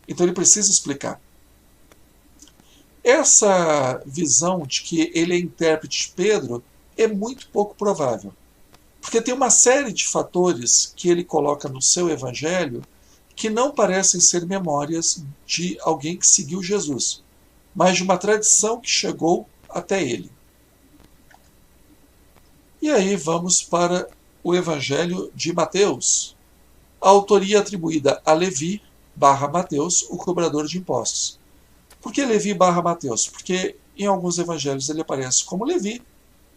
Então ele precisa explicar. Essa visão de que ele é intérprete de Pedro é muito pouco provável. Porque tem uma série de fatores que ele coloca no seu evangelho que não parecem ser memórias de alguém que seguiu Jesus, mas de uma tradição que chegou até ele. E aí vamos para o evangelho de Mateus. A autoria atribuída a Levi / Mateus, o cobrador de impostos. Por que Levi / Mateus? Porque em alguns evangelhos ele aparece como Levi,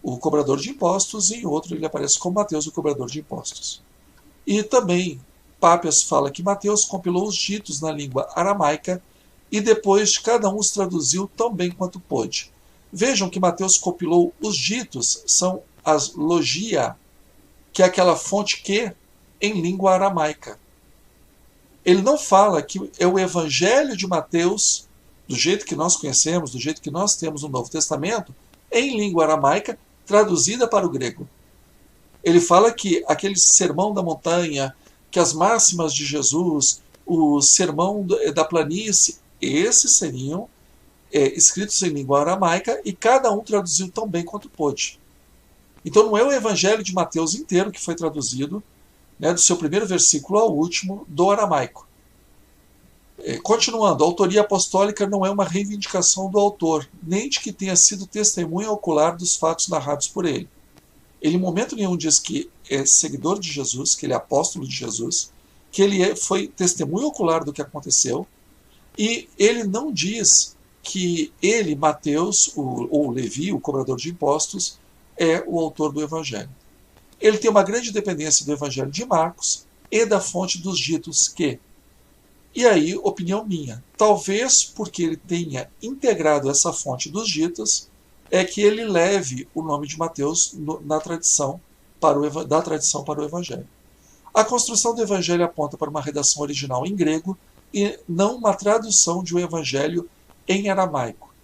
o cobrador de impostos, e em outro ele aparece como Mateus, o cobrador de impostos. E também Pápias fala que Mateus compilou os ditos na língua aramaica e depois cada um os traduziu tão bem quanto pôde. Vejam que Mateus compilou os ditos, são as logia, que é aquela fonte que em língua aramaica. Ele não fala que é o evangelho de Mateus, do jeito que nós conhecemos, do jeito que nós temos no Novo Testamento, em língua aramaica, traduzida para o grego. Ele fala que aquele sermão da montanha, que as máximas de Jesus, o sermão da planície, esses seriam escritos em língua aramaica e cada um traduziu tão bem quanto pôde. Então não é o evangelho de Mateus inteiro que foi traduzido, né, do seu primeiro versículo ao último, do aramaico. Continuando, a autoria apostólica não é uma reivindicação do autor, nem de que tenha sido testemunha ocular dos fatos narrados por ele. Ele em momento nenhum diz que é seguidor de Jesus, que ele é apóstolo de Jesus, que ele foi testemunha ocular do que aconteceu, e ele não diz que ele, Mateus, ou Levi, o cobrador de impostos, é o autor do evangelho. Ele tem uma grande dependência do evangelho de Marcos e da fonte dos ditos que. E aí, opinião minha, talvez porque ele tenha integrado essa fonte dos ditos, é que ele leve o nome de Mateus da tradição para o evangelho. A construção do evangelho aponta para uma redação original em grego e não uma tradução de um evangelho em aramaico.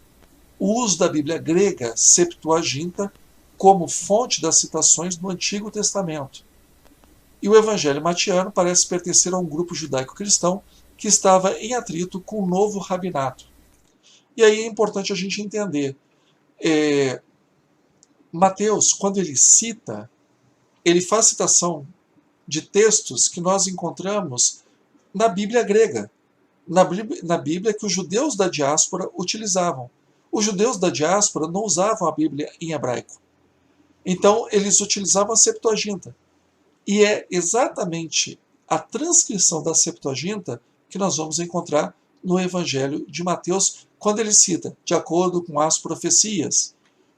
O uso da Bíblia grega, Septuaginta, como fonte das citações do Antigo Testamento. E o Evangelho Matiano parece pertencer a um grupo judaico-cristão que estava em atrito com o novo rabinato. E aí é importante a gente entender. Mateus, quando ele cita, ele faz citação de textos que nós encontramos na Bíblia grega, na Bíblia que os judeus da diáspora utilizavam. Os judeus da diáspora não usavam a Bíblia em hebraico. Então, eles utilizavam a Septuaginta. E é exatamente a transcrição da Septuaginta que nós vamos encontrar no Evangelho de Mateus, quando ele cita, de acordo com as profecias.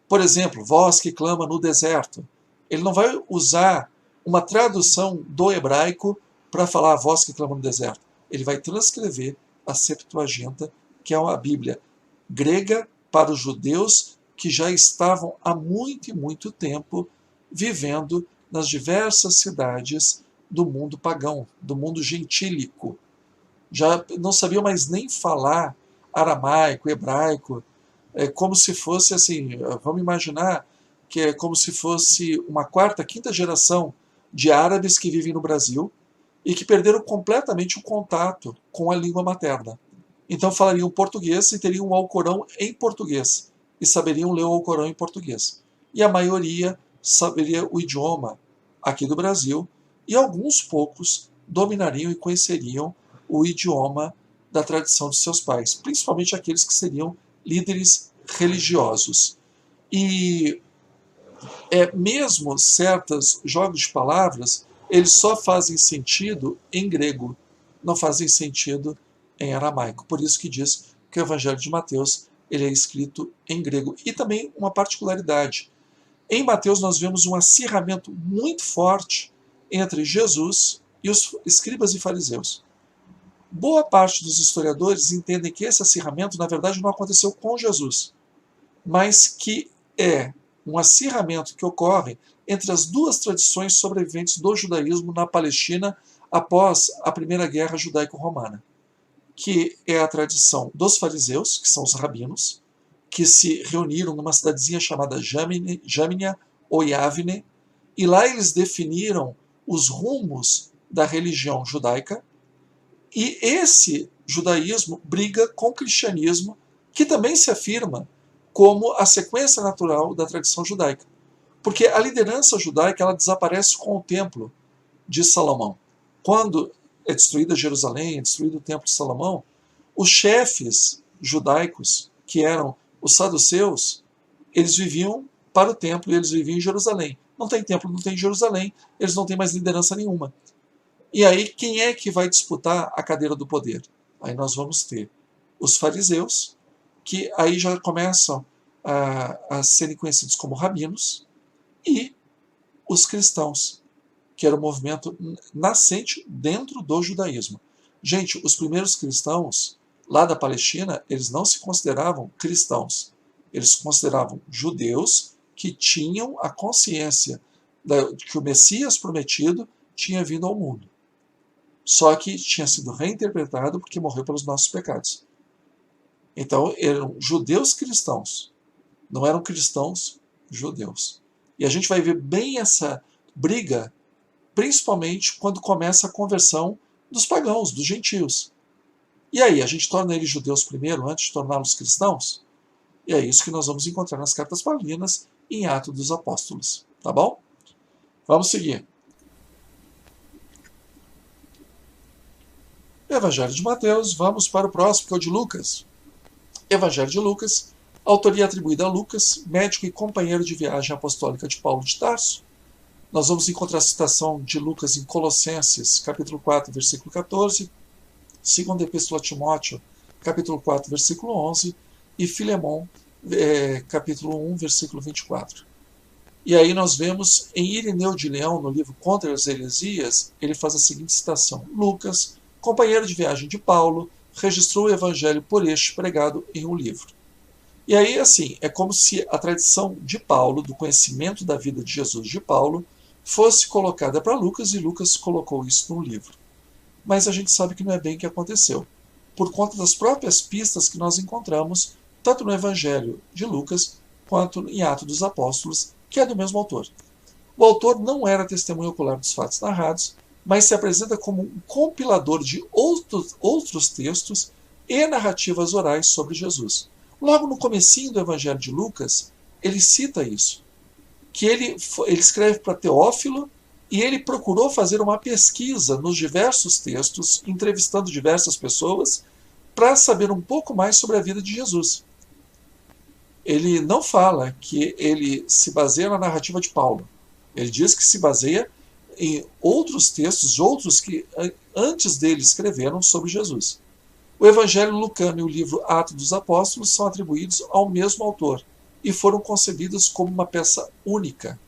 Por exemplo, voz que clama no deserto. Ele não vai usar uma tradução do hebraico para falar a voz que clama no deserto. Ele vai transcrever a Septuaginta, que é uma Bíblia grega para os judeus que já estavam há muito e muito tempo vivendo nas diversas cidades do mundo pagão, do mundo gentílico. Já não sabiam mais nem falar aramaico, hebraico, como se fosse assim, vamos imaginar que é como se fosse uma quarta, quinta geração de árabes que vivem no Brasil e que perderam completamente o contato com a língua materna. Então falariam português e teriam o Alcorão em português e saberiam ler o Alcorão em português. E a maioria saberia o idioma aqui do Brasil e alguns poucos dominariam e conheceriam o idioma da tradição de seus pais, principalmente aqueles que seriam líderes religiosos. E mesmo certos jogos de palavras, eles só fazem sentido em grego, não fazem sentido em aramaico. Por isso que diz que o Evangelho de Mateus ele é escrito em grego. E também uma particularidade. Em Mateus nós vemos um acirramento muito forte entre Jesus e os escribas e fariseus. Boa parte dos historiadores entendem que esse acirramento, na verdade, não aconteceu com Jesus, mas que é um acirramento que ocorre entre as duas tradições sobreviventes do judaísmo na Palestina após a Primeira Guerra Judaico-Romana, que é a tradição dos fariseus, que são os rabinos, que se reuniram numa cidadezinha chamada Jamnia ou Yavne, e lá eles definiram os rumos da religião judaica, e esse judaísmo briga com o cristianismo, que também se afirma como a sequência natural da tradição judaica. Porque a liderança judaica ela desaparece com o templo de Salomão. Quando é destruída Jerusalém, é destruído o templo de Salomão, os chefes judaicos, que eram os saduceus, eles viviam para o templo e eles viviam em Jerusalém. Não tem templo, não tem Jerusalém, eles não têm mais liderança nenhuma. E aí, quem é que vai disputar a cadeira do poder? Aí nós vamos ter os fariseus, que aí já começam a serem conhecidos como rabinos, e os cristãos, que era um movimento nascente dentro do judaísmo. Gente, os primeiros cristãos lá da Palestina, eles não se consideravam cristãos. Eles se consideravam judeus que tinham a consciência de que o Messias prometido tinha vindo ao mundo. Só que tinha sido reinterpretado porque morreu pelos nossos pecados. Então eram judeus cristãos, não eram cristãos judeus. E a gente vai ver bem essa briga, principalmente quando começa a conversão dos pagãos, dos gentios. E aí, a gente torna eles judeus primeiro, antes de torná-los cristãos? E é isso que nós vamos encontrar nas cartas paulinas e em Atos dos Apóstolos. Tá bom? Vamos seguir. Evangelho de Mateus, vamos para o próximo, que é o de Lucas. Evangelho de Lucas, autoria atribuída a Lucas, médico e companheiro de viagem apostólica de Paulo de Tarso. Nós vamos encontrar a citação de Lucas em Colossenses, capítulo 4, versículo 14, segunda Epístola a Timóteo, capítulo 4, versículo 11, e Filemão, capítulo 1, versículo 24. E aí nós vemos em Irineu de Leão, no livro Contra as Heresias, ele faz a seguinte citação: Lucas, companheiro de viagem de Paulo, registrou o evangelho por este pregado em um livro. E aí, assim, é como se a tradição de Paulo, do conhecimento da vida de Jesus de Paulo, fosse colocada para Lucas e Lucas colocou isso num livro. Mas a gente sabe que não é bem o que aconteceu, por conta das próprias pistas que nós encontramos, tanto no evangelho de Lucas, quanto em Atos dos Apóstolos, que é do mesmo autor. O autor não era testemunha ocular dos fatos narrados, mas se apresenta como um compilador de outros textos e narrativas orais sobre Jesus. Logo no comecinho do Evangelho de Lucas, ele cita isso, que ele escreve para Teófilo e ele procurou fazer uma pesquisa nos diversos textos, entrevistando diversas pessoas, para saber um pouco mais sobre a vida de Jesus. Ele não fala que ele se baseia na narrativa de Paulo. Ele diz que se baseia em outros textos, outros que antes dele escreveram sobre Jesus. O Evangelho lucano e o livro Atos dos Apóstolos são atribuídos ao mesmo autor e foram concebidos como uma peça única.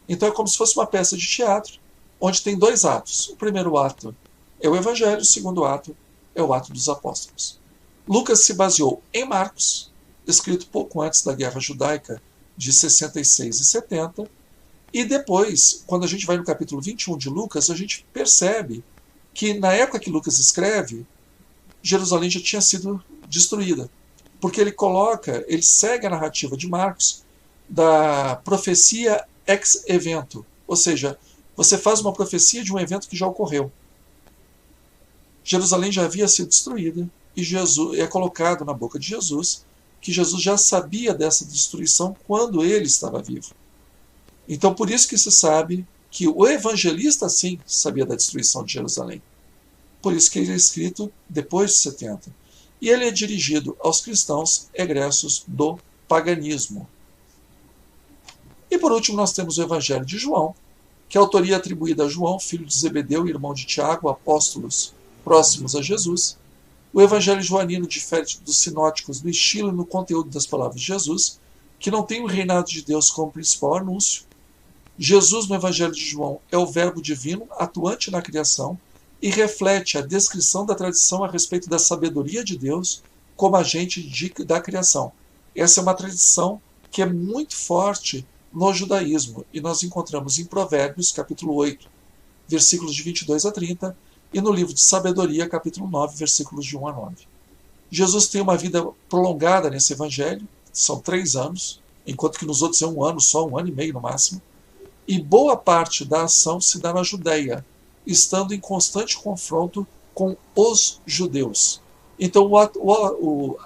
Então é como se fosse uma peça de teatro, onde tem dois atos. O primeiro ato é o Evangelho, o segundo ato é o Ato dos Apóstolos. Lucas se baseou em Marcos, escrito pouco antes da Guerra Judaica de 66 e 70, e depois, quando a gente vai no capítulo 21 de Lucas, a gente percebe que na época que Lucas escreve, Jerusalém já tinha sido destruída. Porque ele segue a narrativa de Marcos da profecia ex evento. Ou seja, você faz uma profecia de um evento que já ocorreu. Jerusalém já havia sido destruída e Jesus é colocado na boca de Jesus que Jesus já sabia dessa destruição quando ele estava vivo. Então, por isso que se sabe que o evangelista, sim, sabia da destruição de Jerusalém. Por isso que ele é escrito depois de 70. E ele é dirigido aos cristãos egressos do paganismo. E por último, nós temos o Evangelho de João, que é a autoria atribuída a João, filho de Zebedeu e irmão de Tiago, apóstolos próximos a Jesus. O Evangelho joanino difere dos sinóticos no estilo e no conteúdo das palavras de Jesus, que não tem o reinado de Deus como principal anúncio. Jesus, no Evangelho de João, é o verbo divino atuante na criação e reflete a descrição da tradição a respeito da sabedoria de Deus como agente da criação. Essa é uma tradição que é muito forte no judaísmo, e nós encontramos em Provérbios, capítulo 8, versículos de 22 a 30, e no livro de Sabedoria, capítulo 9, versículos de 1 a 9. Jesus tem uma vida prolongada nesse evangelho, são 3 anos, enquanto que nos outros é 1 ano, só 1 ano e meio no máximo, e boa parte da ação se dá na Judéia, estando em constante confronto com os judeus. Então o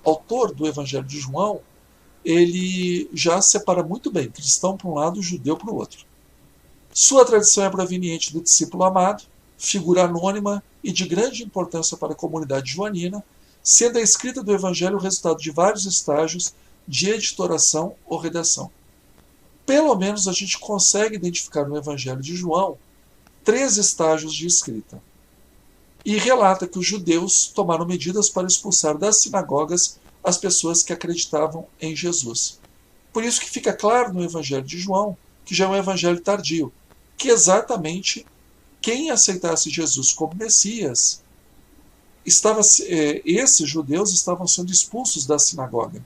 autor do Evangelho de João, ele já separa muito bem cristão para um lado e judeu para o outro. Sua tradição é proveniente do discípulo amado, figura anônima e de grande importância para a comunidade joanina, sendo a escrita do Evangelho o resultado de vários estágios de editoração ou redação. Pelo menos a gente consegue identificar no Evangelho de João 3 estágios de escrita. E relata que os judeus tomaram medidas para expulsar das sinagogas as pessoas que acreditavam em Jesus. Por isso que fica claro no Evangelho de João, que já é um evangelho tardio, que exatamente quem aceitasse Jesus como Messias, esses judeus estavam sendo expulsos da sinagoga.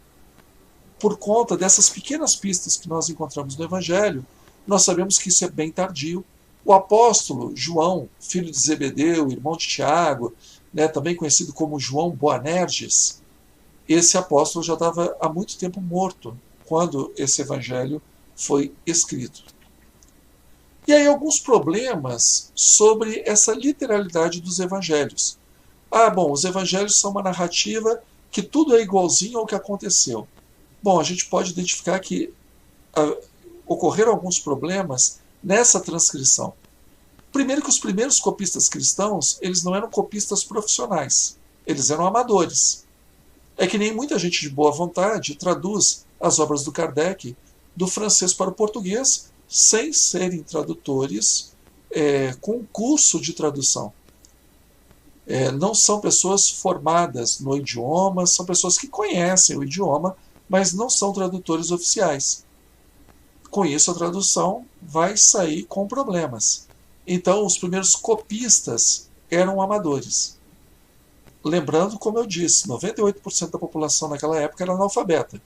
Por conta dessas pequenas pistas que nós encontramos no Evangelho, nós sabemos que isso é bem tardio. O apóstolo João, filho de Zebedeu, irmão de Tiago, também conhecido como João Boanerges, esse apóstolo já estava há muito tempo morto quando esse evangelho foi escrito. E aí alguns problemas sobre essa literalidade dos evangelhos. Os evangelhos são uma narrativa que tudo é igualzinho ao que aconteceu. Bom, a gente pode identificar que ocorreram alguns problemas nessa transcrição. Primeiro que os primeiros copistas cristãos, eles não eram copistas profissionais, eles eram amadores. É que nem muita gente de boa vontade traduz as obras do Kardec do francês para o português sem serem tradutores com curso de tradução. Não são pessoas formadas no idioma, são pessoas que conhecem o idioma, mas não são tradutores oficiais. Com isso, a tradução vai sair com problemas. Então, os primeiros copistas eram amadores. Lembrando, como eu disse, 98% da população naquela época era analfabeta.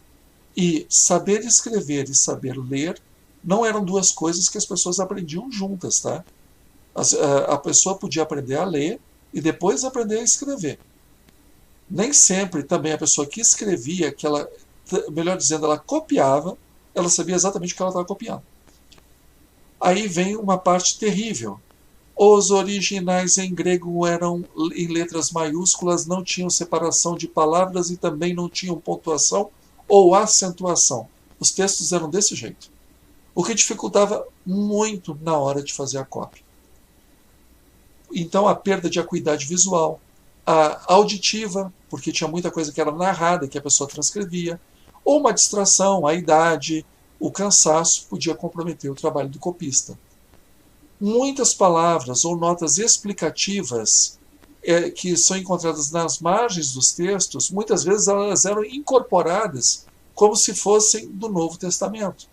E saber escrever e saber ler não eram duas coisas que as pessoas aprendiam juntas, tá? A pessoa podia aprender a ler e depois aprender a escrever. Nem sempre também a pessoa que escrevia, melhor dizendo, ela copiava, ela sabia exatamente o que ela estava copiando. Aí vem uma parte terrível. Os originais em grego eram em letras maiúsculas, não tinham separação de palavras e também não tinham pontuação ou acentuação. Os textos eram desse jeito, o que dificultava muito na hora de fazer a cópia. Então a perda de acuidade visual, a auditiva, porque tinha muita coisa que era narrada, que a pessoa transcrevia, ou uma distração, a idade, o cansaço podia comprometer o trabalho do copista. Muitas palavras ou notas explicativas que são encontradas nas margens dos textos, muitas vezes elas eram incorporadas como se fossem do Novo Testamento.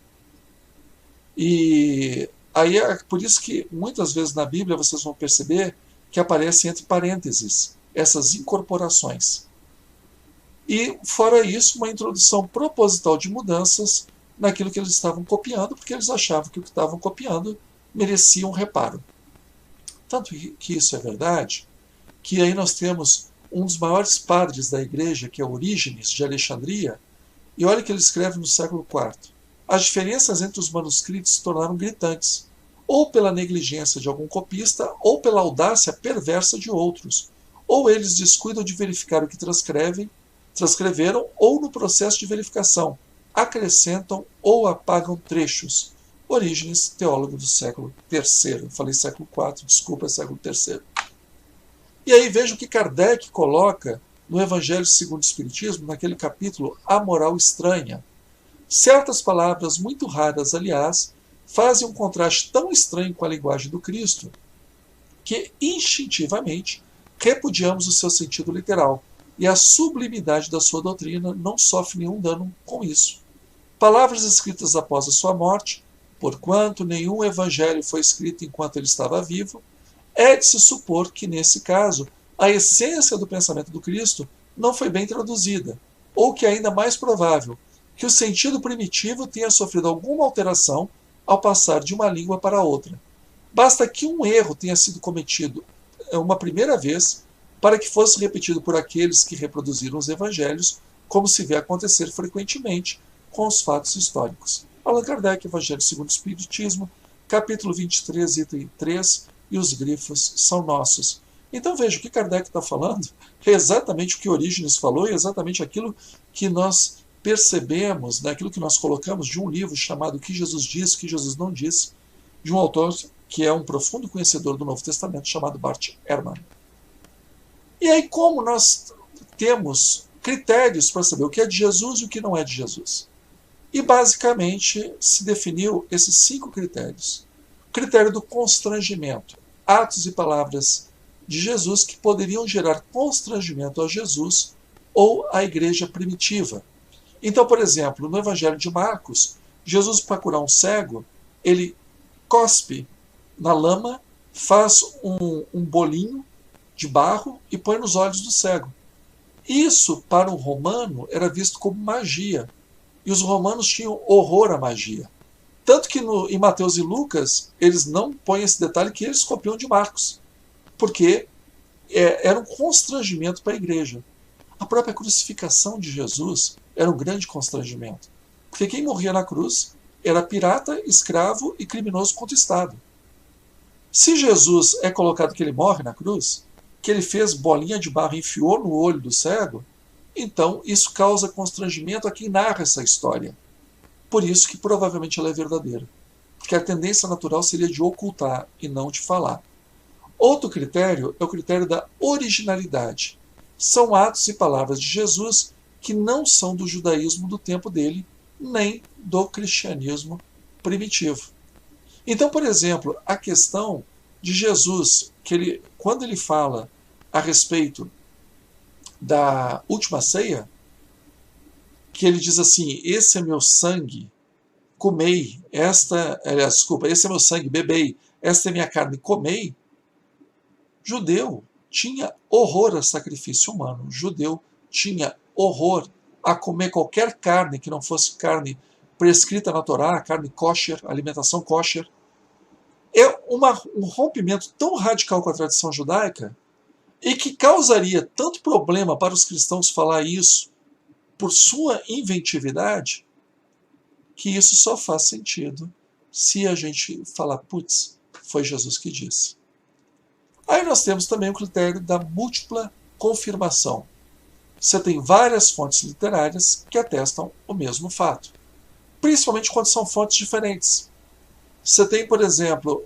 E aí é por isso que muitas vezes na Bíblia vocês vão perceber que aparecem entre parênteses essas incorporações. E fora isso, uma introdução proposital de mudanças naquilo que eles estavam copiando, porque eles achavam que o que estavam copiando merecia um reparo. Tanto que isso é verdade, que aí nós temos um dos maiores padres da igreja, que é Orígenes de Alexandria, e olha que ele escreve no século IV. As diferenças entre os manuscritos se tornaram gritantes, ou pela negligência de algum copista, ou pela audácia perversa de outros, ou eles descuidam de verificar o que transcreveram, ou no processo de verificação, acrescentam ou apagam trechos. Orígenes, teólogo do século III. Falei século IV, desculpa, é século III. E aí veja o que Kardec coloca no Evangelho segundo o Espiritismo, naquele capítulo A Moral Estranha. Certas palavras, muito raras, aliás, fazem um contraste tão estranho com a linguagem do Cristo que, instintivamente, repudiamos o seu sentido literal, e a sublimidade da sua doutrina não sofre nenhum dano com isso. Palavras escritas após a sua morte, porquanto nenhum evangelho foi escrito enquanto ele estava vivo, é de se supor que, nesse caso, a essência do pensamento do Cristo não foi bem traduzida, ou que é ainda mais provável, que o sentido primitivo tenha sofrido alguma alteração ao passar de uma língua para outra. Basta que um erro tenha sido cometido uma primeira vez para que fosse repetido por aqueles que reproduziram os evangelhos, como se vê acontecer frequentemente com os fatos históricos. Allan Kardec, Evangelho segundo o Espiritismo, capítulo 23, item 3, e os grifos são nossos. Então veja, o que Kardec está falando é exatamente o que Orígenes falou e exatamente aquilo que nós percebemos, né, aquilo que nós colocamos de um livro chamado O que Jesus Disse, O que Jesus Não Disse, de um autor que é um profundo conhecedor do Novo Testamento, chamado Bart Ehrman. E aí, como nós temos critérios para saber o que é de Jesus e o que não é de Jesus? E basicamente se definiu esses 5 critérios. O critério do constrangimento, atos e palavras de Jesus que poderiam gerar constrangimento a Jesus ou à igreja primitiva. Então, por exemplo, no Evangelho de Marcos, Jesus, para curar um cego, ele cospe na lama, faz um bolinho de barro e põe nos olhos do cego. Isso, para um romano, era visto como magia. E os romanos tinham horror à magia. Tanto que em Mateus e Lucas, eles não põem esse detalhe que eles copiam de Marcos. Porque era um constrangimento para a igreja. A própria crucificação de Jesus era um grande constrangimento. Porque quem morria na cruz era pirata, escravo e criminoso contra o Estado. Se Jesus é colocado que ele morre na cruz, que ele fez bolinha de barro e enfiou no olho do cego, então isso causa constrangimento a quem narra essa história. Por isso que provavelmente ela é verdadeira. Porque a tendência natural seria de ocultar e não de falar. Outro critério é o critério da originalidade. São atos e palavras de Jesus que não são do judaísmo do tempo dele, nem do cristianismo primitivo. Então, por exemplo, a questão de Jesus, que quando ele fala a respeito da última ceia, que ele diz assim: esse é meu sangue, comei, esse é meu sangue, bebei, esta é minha carne, comei. Judeu tinha horror a sacrifício humano. Judeu tinha horror a comer qualquer carne que não fosse carne prescrita na Torá, carne kosher, alimentação kosher. É um rompimento tão radical com a tradição judaica e que causaria tanto problema para os cristãos falar isso por sua inventividade, que isso só faz sentido se a gente falar, putz, foi Jesus que disse. Aí nós temos também o critério da múltipla confirmação. Você tem várias fontes literárias que atestam o mesmo fato, principalmente quando são fontes diferentes. Você tem, por exemplo,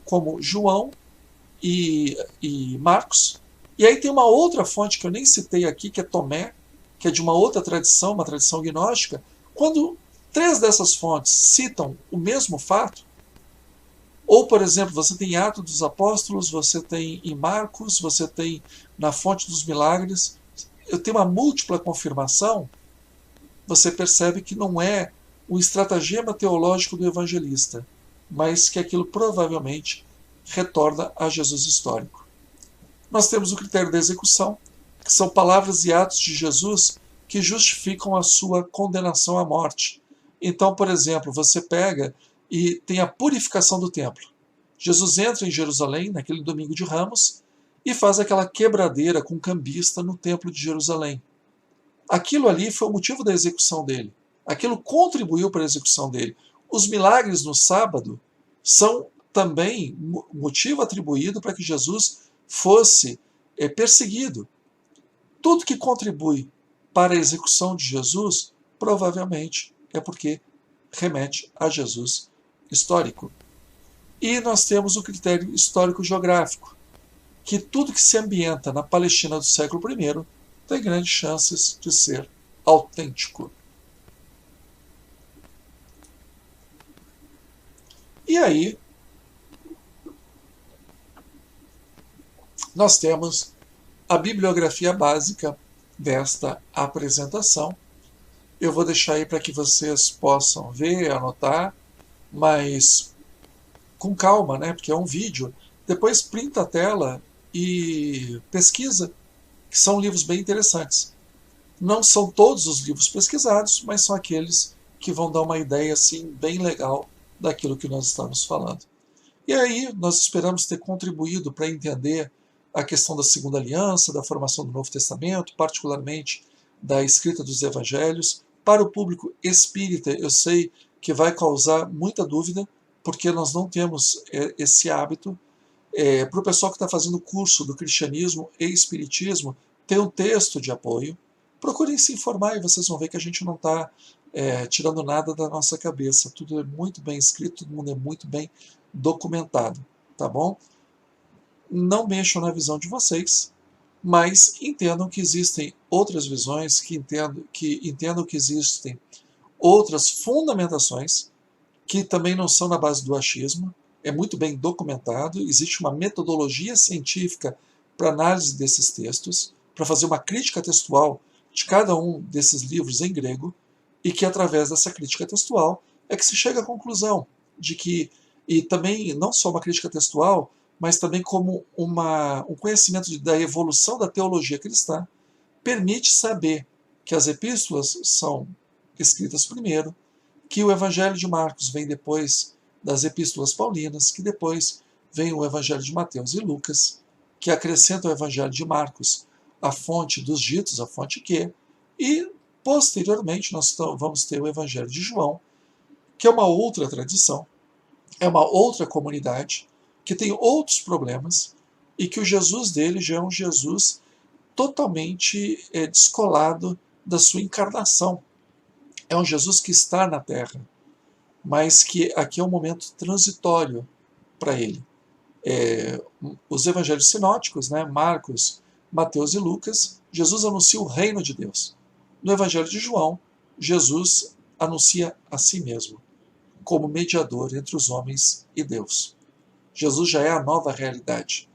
como João e Marcos, e aí tem uma outra fonte que eu nem citei aqui, que é Tomé, que é de uma outra tradição, uma tradição gnóstica. Quando 3 dessas fontes citam o mesmo fato, ou, por exemplo, você tem em Atos dos Apóstolos, você tem em Marcos, você tem na Fonte dos Milagres, eu tenho uma múltipla confirmação, você percebe que não é um estratagema teológico do evangelista, mas que aquilo provavelmente retorna a Jesus histórico. Nós temos o critério da execução, que são palavras e atos de Jesus que justificam a sua condenação à morte. Então, por exemplo, você pega e tem a purificação do templo. Jesus entra em Jerusalém, naquele domingo de Ramos, e faz aquela quebradeira com cambista no templo de Jerusalém. Aquilo ali foi o motivo da execução dele. Aquilo contribuiu para a execução dele. Os milagres no sábado são também motivo atribuído para que Jesus fosse perseguido. Tudo que contribui para a execução de Jesus, provavelmente é porque remete a Jesus histórico. E nós temos o critério histórico-geográfico, que tudo que se ambienta na Palestina do século I tem grandes chances de ser autêntico. E aí, nós temos a bibliografia básica desta apresentação. Eu vou deixar aí para que vocês possam ver, anotar, mas com calma, né? Porque é um vídeo. Depois printa a tela e pesquisa, que são livros bem interessantes. Não são todos os livros pesquisados, mas são aqueles que vão dar uma ideia assim bem legal daquilo que nós estamos falando. E aí nós esperamos ter contribuído para entender a questão da Segunda Aliança, da formação do Novo Testamento, particularmente da escrita dos Evangelhos. Para o público espírita, eu sei que vai causar muita dúvida, porque nós não temos esse hábito. Para o pessoal que está fazendo o curso do cristianismo e espiritismo, tem um texto de apoio. Procurem se informar e vocês vão ver que a gente não está tirando nada da nossa cabeça. Tudo é muito bem escrito, todo mundo é muito bem documentado, tá bom? Não mexam na visão de vocês, mas entendam que existem outras visões, que entendam que existem outras fundamentações, que também não são na base do achismo. É muito bem documentado, existe uma metodologia científica para análise desses textos, para fazer uma crítica textual de cada um desses livros em grego, e que através dessa crítica textual é que se chega à conclusão de que, e também não só uma crítica textual, mas também como um conhecimento da evolução da teologia cristã, permite saber que as epístolas são escritas primeiro, que o Evangelho de Marcos vem depois das epístolas paulinas, que depois vem o Evangelho de Mateus e Lucas, que acrescenta o Evangelho de Marcos a fonte dos ditos, a fonte Q, e posteriormente nós vamos ter o Evangelho de João, que é uma outra tradição, é uma outra comunidade, que tem outros problemas, e que o Jesus dele já é um Jesus totalmente descolado da sua encarnação. É um Jesus que está na Terra, mas que aqui é um momento transitório para ele. Os evangelhos sinóticos, né, Marcos, Mateus e Lucas, Jesus anuncia o reino de Deus. No Evangelho de João, Jesus anuncia a si mesmo, como mediador entre os homens e Deus. Jesus já é a nova realidade.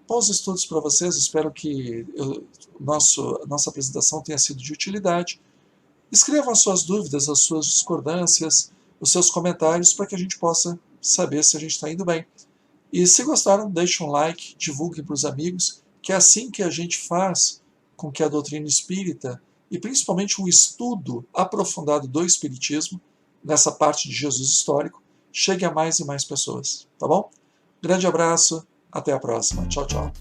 Bons estudos para vocês, espero que nossa apresentação tenha sido de utilidade. Escrevam as suas dúvidas, as suas discordâncias, os seus comentários, para que a gente possa saber se a gente está indo bem. E se gostaram, deixem um like, divulguem para os amigos, que é assim que a gente faz com que a doutrina espírita, e principalmente um estudo aprofundado do espiritismo, nessa parte de Jesus histórico, chegue a mais e mais pessoas, tá bom? Grande abraço, até a próxima. Tchau, tchau.